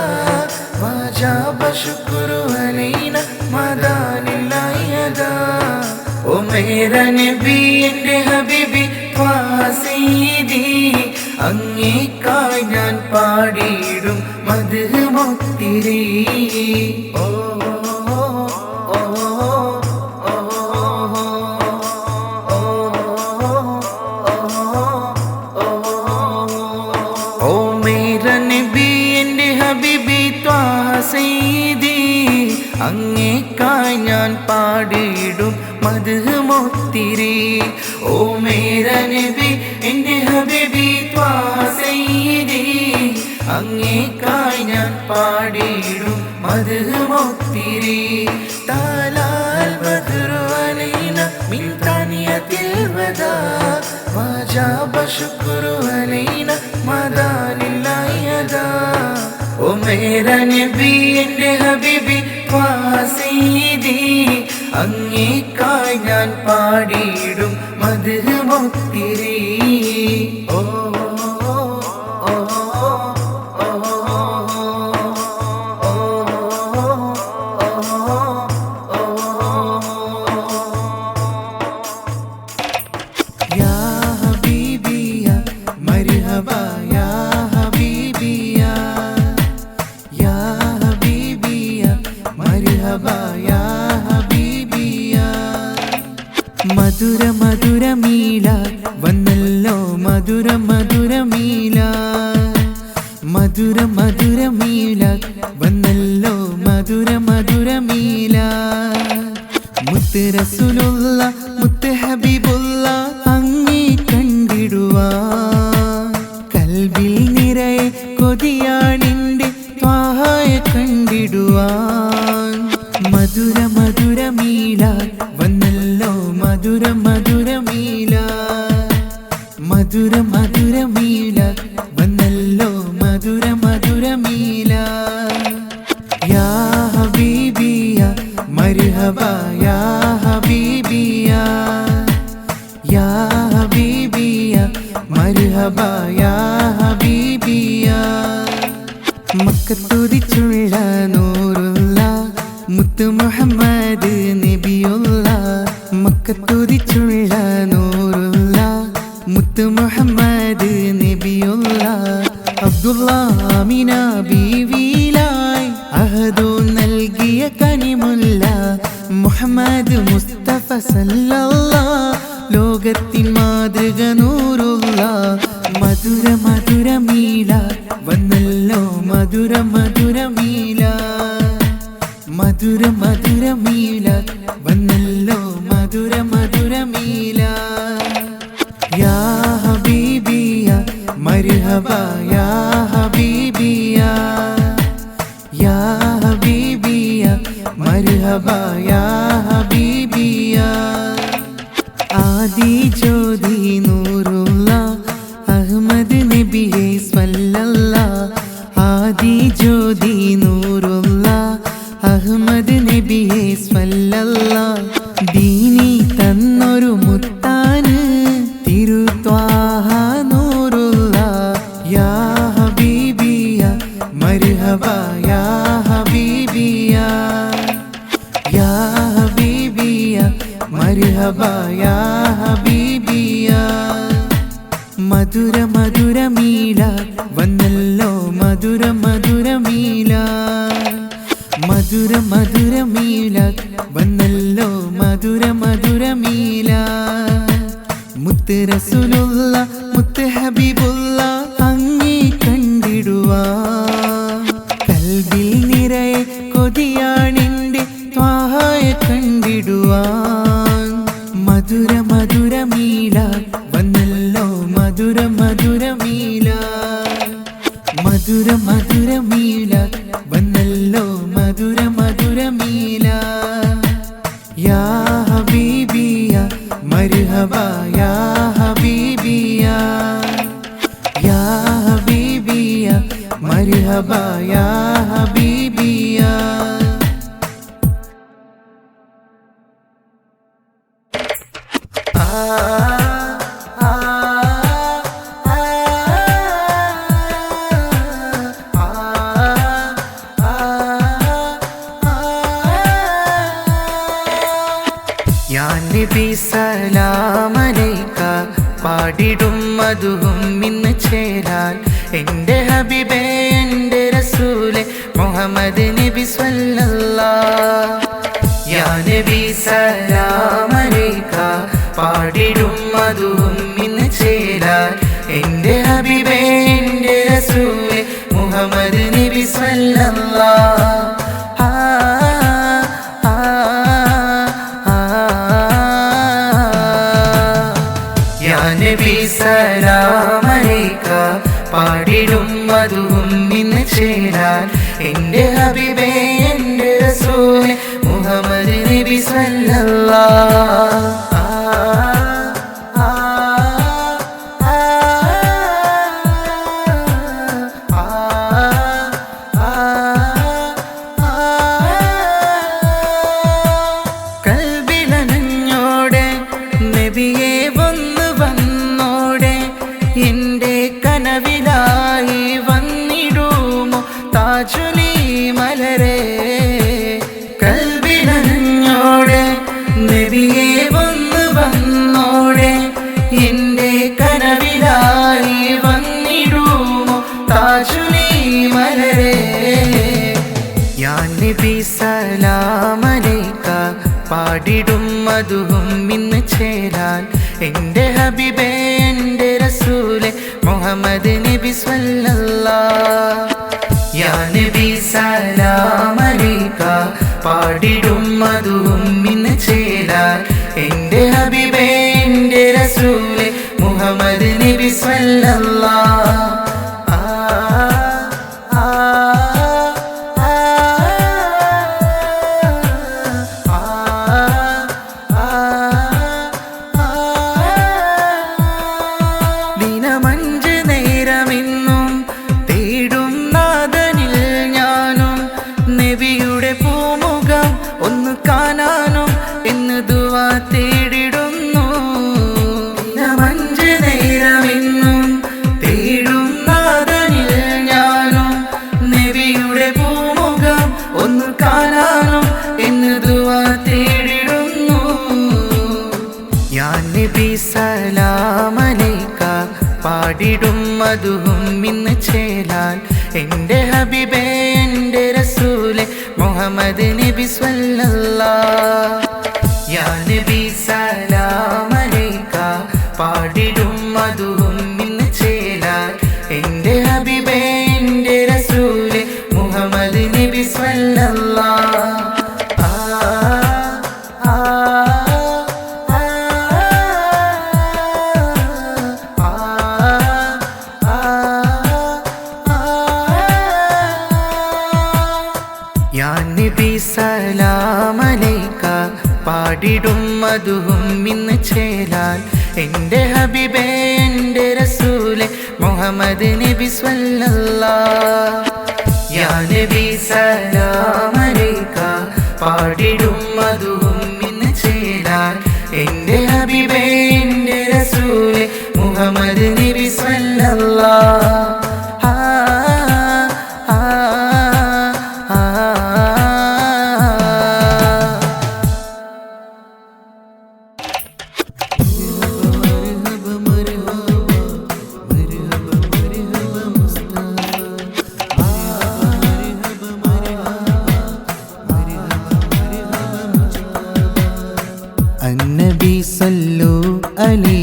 വജബ ശുക്റു അലൈന മദാനില്ലാഹി യദാ. ഓ മേരാ നബി എൻ്റെ ഹബീബി സയ്യിദി, അങ്ങേക്കായി ഞാൻ പാടിയിടും മദ്ഹ് മുത്തിരി. ഓ മേരാ നബി എൻ്റെ ഹബീബി ത്വാഹ സയ്യിദി, അങ്ങേക്കായി ഞാൻ പാടിയിടും മദ്ഹ് മുത്തിരി. ഓ മേരാ നബി എൻ്റെ ഹബീബി ത്വാഹ സയ്യിദി, അങ്ങേക്കായി ഞാൻ പാടിയിടും മദ്ഹ് മുത്തിരി. താലാൽ ബദ്റു അലൈന മിൻ താനിയത്തിൽ വദാ വജബ ശുക്റു അലൈന മദാനില്ലാഹി യദാ. ഓ മേരാ നബി എൻ്റെ ഹബീബി സയ്യിദി, അങ്ങേക്കായി ഞാൻ പാടിയിടും മദ്ഹ് മുത്തിരി. മധുര മധുര മീല വന്നല്ലോ മധുര മധുര മീല, മധുര മധുര മീല വന്നല്ലോ മധുര മധുര മീല. മുത്ത് റസൂലുള്ള മുത്ത് ഹബീബുള്ള അങ്ങേ കണ്ടിടുവാൻ കൽബിൽ നിറയെ കൊതിയാണിൻ്റെ ത്വാഹയെ കണ്ടിടുവാൻ. മധുര മധുര മീല വന്നല്ലോ മധുര മധുര മീല, മധുര മധുര മീല വന്നല്ലോ മധുര മധുര മീല. യാ ഹബീബിയ മർഹബ യാ ഹബീബിയ, യാ ഹബീബിയ മർഹബ യാ ഹബീബിയ. മക്കത്തുദിച്ചുള്ള നൂറുള്ള മുത്ത് മുഹമ്മദ് നബിയുള്ള, മക്കത്തുദിച്ചുള്ള നൂറുള്ള മുത്ത് മുഹമ്മദ് നബിയുള്ള. അബ്ദുള്ള ആമിന ബീവിയിലായി അഹദു നൽകിയ കനിമുല്ല മുഹമ്മദ് മുസ്തഫ സല്ലല്ലാഹ്, ലോകത്തിൻ മാതൃക നൂറുള്ള. മധുര മധുര മീല വന്നല്ലോ മധുര മധുര മീല, മധുര മധുര മീല വന്നല്ലോ മധുര മധുര മീല. യാ ഹബീബിയ മർഹബ യാ ഹബീബിയ, യാ ഹബീബിയ മർഹബ യാ ഹബീബിയ. ആദി ജ്യോതി നൂറുള്ള അഹ്മദ് നബിയെ സ്വല്ലല്ലാഹ്, ആദി ജ്യോതി നൂറുള്ള അഹ്മദ് നബിയെ സ്വല്ലല്ലാഹ്. ദീനി തന്നൊരു മുത്താണ് തിരുത്വാഹ നൂറുള്ള. യാ ഹബീബിയ മർഹബ യാ ഹബീബിയ, യാ മർഹബാ യാ ഹബീബിയാ മധുര മധുര മീലാദ് വന്നല്ലോ മധുര മധുര മീലാദ് മധുര മധുര മീലാദ് വന്നല്ലോ മധുര മധുര മീലാദ് മുത്ത് റസൂലുള്ള മുത്ത് ഹബീബുള്ള അങ്ങേ കണ്ടിടുവാൻ കൽബിൽ നിറയെ കൊതിയാണെന്റെ ത്വാഹയെ കണ്ടിടുവാൻ മധുര മധുര മീലാദ് വന്നല്ലോ മധുര മധുര മീലാദ് മധുര മധുര മീലാദ് വന്നല്ലോ മധുര മധുര മീലാദ് യാ ഹബീബിയാ മർഹബാ യാ ഹബീബിയാ യാ ഹബീബിയാ മർഹബാ യാ ഹബീബിയാ യാ നബി സലാം അലൈക പാടിടും മധുവും ഇന്ന് ചേരാൻ എൻ്റെ ഹബീബേ എൻ്റെ റസൂലേ മുഹമ്മദ് നബി സ്വല്ലല്ലാഹ് യാ നബി സലാം അലൈക പാടിടും മധുവും ഇന്ന് ചേരാൻ എൻ്റെ ഹബീബേ എൻ്റെ റസൂലേ മുഹമ്മദ് നബി സ്വല്ലല്ലാഹ് നബി സലാം അലൈക പാടിടും മധുവും ഇന്ന് ചേരാൻ എൻ്റെ ഹബീബേ എൻ്റെ റസൂലേ മുഹമ്മദ് നബി സ്വല്ലല്ലാഹ് കൽബിലനഞ്ഞോടെ നബിയെ എൻ്റെ കനവിലായി വന്നിടുമോ താജുലി മലരെ കൽബിലനഞ്ഞോടെ നബിയെ വന്നോടെ എൻ്റെ കനവിലായി വന്നിടുമോ താജുലി മലരെ യാ നബി സലാം അലൈക പാടിടും മധുവും ഇന്ന് ചേരാൻ എൻ്റെ ഹബീബേ എൻ്റെ റസൂലേ മുഹമ്മദ് നബി സ്വല്ലല്ലാഹ് യാ നബി സലാം അലൈക പാടിടും മധുവും ഇന്ന് ചേരാൻ എൻ്റെ ഹബീബേ എൻ്റെ റസൂലേ മുഹമ്മദ് നബി സ്വല്ലല്ലാഹ് ദിനമഞ്ച് നേരമെന്നും തേടും നാഥനിൽ ഞാനും നബിയുടെ പൂമുഖം ഒന്ന് കാണാനും എന്ന് ദുആ തേടിടുന്നു ദിനമഞ്ച് നേരമെന്നും തേടും നാഥനിൽ ഞാനും നബിയുടെ പൂമുഖം ഒന്ന് കാണാനും എന്ന് ദുആ തേടിടുന്നു യാ നബി സലാം അലൈക പാടിടും മധുവും ഇന്ന് ചേരാൻ എൻ്റെ ഹബീബേ എൻ്റെ റസൂലേ മുഹമ്മദ് നബി സ്വല്ലല്ലാഹ് യാ നബി സലാം അലൈക പാടിടും മധുവും ഇന്ന് ചേരാൻ എൻ്റെ ഹബീബേ എൻ്റെ റസൂലേ മുഹമ്മദ് നബി സ്വല്ലല്ലാഹ് യാ നബി സലാം അലൈക പാടിടും മധുവും ഇന്ന് ചേരാൻ എൻ്റെ ഹബീബേ എൻ്റെ റസൂലേ മുഹമ്മദ് നബി സ്വല്ലല്ലാഹ് യാ നബി സലാം അലൈക പാടിടും മധുവും ഇന്ന് ചേരാൻ എൻ്റെ ഹബീബേ എൻ്റെ റസൂലേ മുഹമ്മദ് നബി സ്വല്ലല്ലാഹ്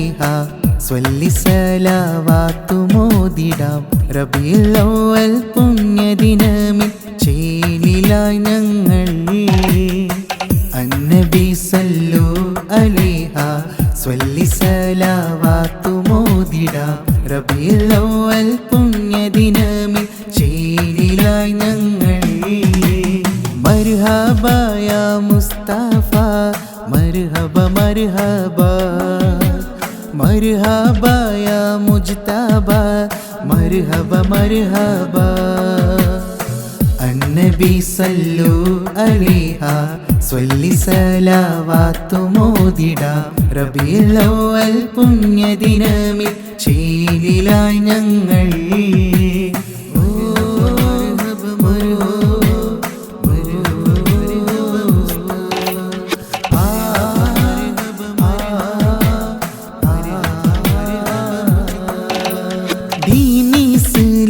അലൈഹ സ്വല്ലി സലാവാത്തു മോദിടാം റബീഉൽ അവ്വൽ പുണ്യദിനമിൽ ചേലിലായി ഞങ്ങൾ അന്നബി സല്ലു അലൈഹ സ്വല്ലി സലാവാത്തു മോദിടാം റബീഉൽ അവ്വൽ പുണ്യദിനമിൽ ചേലിലായി ഞങ്ങൾ മർഹബ യാ മുസ്തഫ മർഹബ മർഹബ മർഹബ യാ മുജ്തബ മർഹബ മർഹബ അന്നബി സല്ലു അലൈഹ സ്വല്ലി സലാവാത്തു മോദിടാം റബീഉൽ അവ്വൽ പുണ്യദിനമിൽ ചേലിലായി ഞങ്ങൾ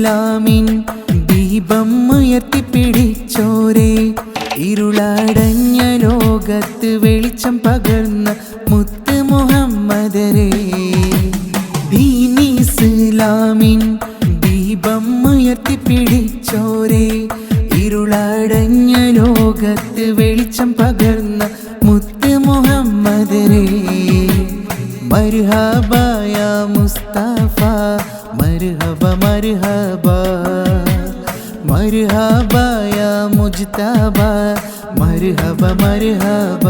ഇസ്ലാമിൻ ദീപം ഉയർത്തിപ്പിടിച്ചോരേ ഇരുളടഞ്ഞ ലോകത്ത് വെളിച്ചം പകർന്ന മുത്ത് മുഹമ്മദരേ ദീനി ഇസ്ലാമിൻ ദീപം ഉയർത്തിപ്പിടിച്ചോരേ ഇരുളടഞ്ഞ ലോകത്ത് വെളിച്ചം പകർന്ന മുത്ത് മുഹമ്മദരേ മർഹബ യാ മുസ്തഫ മർഹബ മർഹബ മർഹബ യാ മുജ്തബ മർഹബ മർഹബ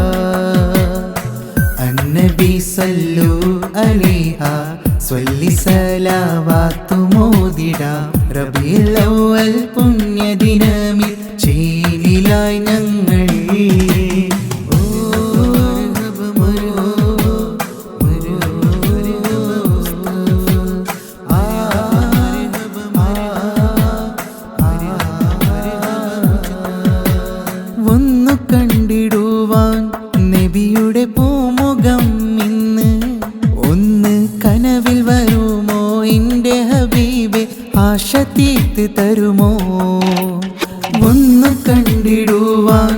അന്നബി സല്ലു അലൈഹ സ്വല്ലി സലാവാത്തു മോദിടാം റബീഉൽ അവ്വൽ പുണ്യദിനമിൽ ചേലിലായി ഞങ്ങൾ കണ്ടിടുവാൻ നബിയുടെ പൂമുഖം ഇന്ന് ഒന്ന് കനവിൽ വരുമോ എൻ്റെ ഹബീബെ ആശ തീർത്ത് തരുമോ ഒന്ന് കണ്ടിടുവാൻ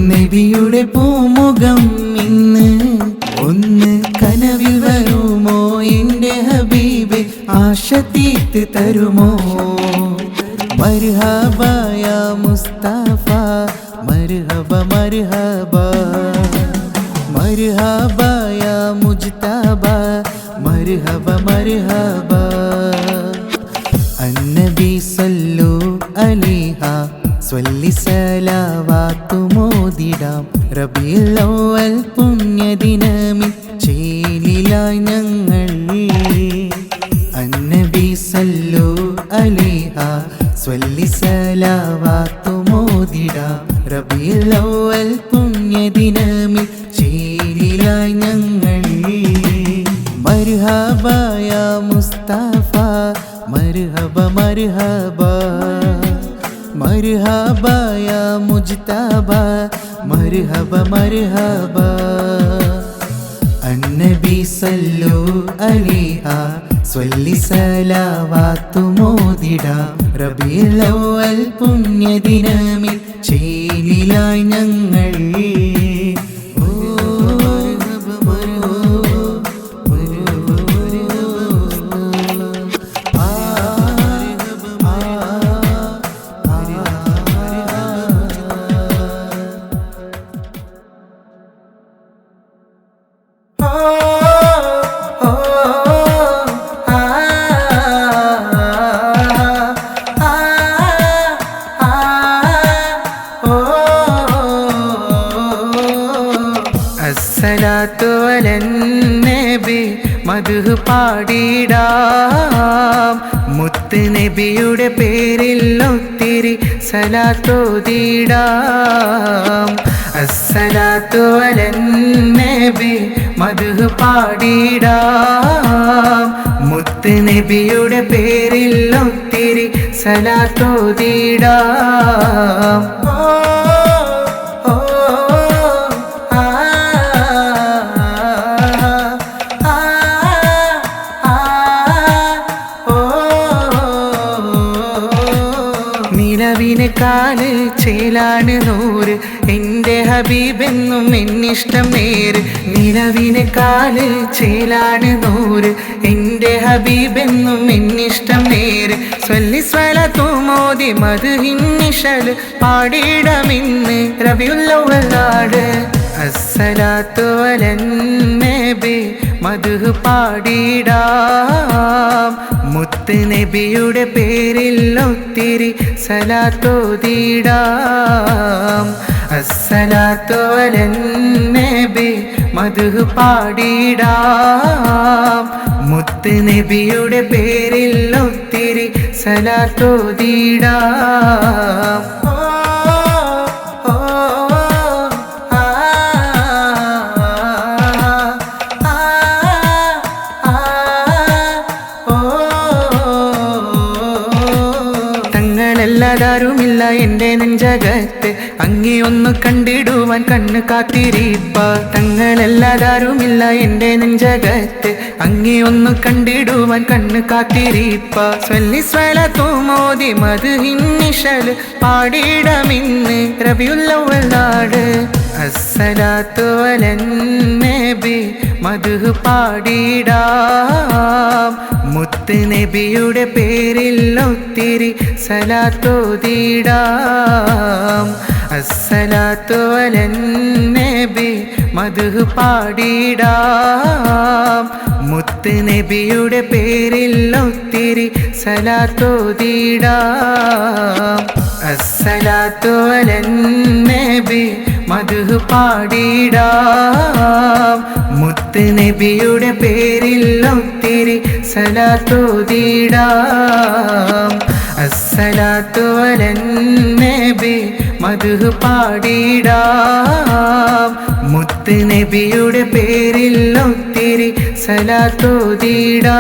നബിയുടെ പൂമുഖം ഇന്ന് ഒന്ന് കനവിൽ വരുമോ എൻ്റെ ഹബീബെ ആശ തീർത്ത് തരുമോ മർഹബ യാ മുസ്തഫ മർഹബ മർഹബ മർഹബ യാ മുജ്തബ മർഹബ മർഹബ അന്നബി സല്ലു അലൈഹ സ്വല്ലി സലാവാത്തു മോദിടാം റബീഉൽ അവ്വൽ പുണ്യദിനമിൽ ചേലിലായി ഞങ്ങൾ അന്നബി സല്ലു അലൈഹ സ്വല്ലി സലാവാത്തു മോദിടാം റബീഉൽ അവ്വൽ പുണ്യദിനമിൽ ചേലിലായി ഞങ്ങൾ മർഹബ യാ മുസ്തഫ മർഹബ മർഹബ മർഹബ യാ മുജ്തബ മർഹബ മർഹബ അന്നബി സല്ലു അലൈഹ സ്വല്ലി സലാവാത്തു മോദിടാം റബീഉൽ അവ്വൽ പുണ്യദിനമിൽ ചേലിലായി ഞങ്ങൾ അസ്സലാത്തു അലൻ നബി മദ്ഹ് പാടിടാം മുത്ത് നബിയുടെ പേരിൽ ഒത്തിരി സലാത്തോതിടാം അസ്സലാത്തു അലൻ നബി മദ്ഹ് പാടിടാം മുത്ത് നബിയുടെ പേരിൽ ഒത്തിരി സലാത്തോതിടാം നിലവിനെ കാല് ചേലാണ് നൂറ് എൻ്റെ ഹബീബെന്നും എന്നിഷ്ടം നേര് നിലവിന് കാല് ചേലാണ് നൂറ് എൻ്റെ ഹബീബെന്നും എന്നിഷ്ടം നേര് സ്വല്ലി സ്വലത്തു മോദി മദ്ഹിന്നിശല് പാടിയിടമിന്ന് റബിയുൽ അവ്വലാണ് അസ്സലാത്തു അലന്നബി മദ്ഹ് പാടിടാം മുത്ത് നബിയുടെ പേരിൽ ഒത്തിരി സലാത്തോതിടാം അസ്സലാത്തു അലന്നബി മദ്ഹ് പാടിടാം മുത്ത് നബിയുടെ പേരിൽ ഒത്തിരി സലാത്തോതിടാം ാരുമില്ല എൻ്റെ നെഞ്ചകത്ത് അങ്ങേ ഒന്ന് കണ്ടിടുവാൻ കണ്ണ് കാത്തിരിപ്പ തങ്ങളല്ലാതാരുമില്ല എൻ്റെ നെഞ്ചകത്ത് അങ്ങേ ഒന്ന് കണ്ടിടുവാൻ കണ്ണ് കാത്തിരിപ്പ സ്വല്ലി സ്വലത്തു മോദി മദ്ഹിന്നിശല് പാടിയിടമിന്ന് റബിയുൽ അവ്വലാണ് അസ്സലാത്തു അലന്നബി മദ്ഹ് പാടിടാം മുത്ത് നബിയുടെ പേരിൽ ഒത്തിരി സലാത്തോതിടാം അസ്സലാത്തു അലന്നബി മദ്ഹ് പാടിടാം മുത്ത് നബിയുടെ പേരിൽ ഒത്തിരി സലാത്തോതിടാം അസ്സലാത്തു അലന്നബി മദ്ഹ് പാടിടാം മുത്ത് നബിയുടെ പേരിൽ ഒത്തിരി സലാത്തോതിടാം അസ്സലാത്തു അലന്നബി മദ്ഹ് പാടിടാം മുത്ത് നബിയുടെ പേരിൽ ഒത്തിരി സലാത്തോതിടാം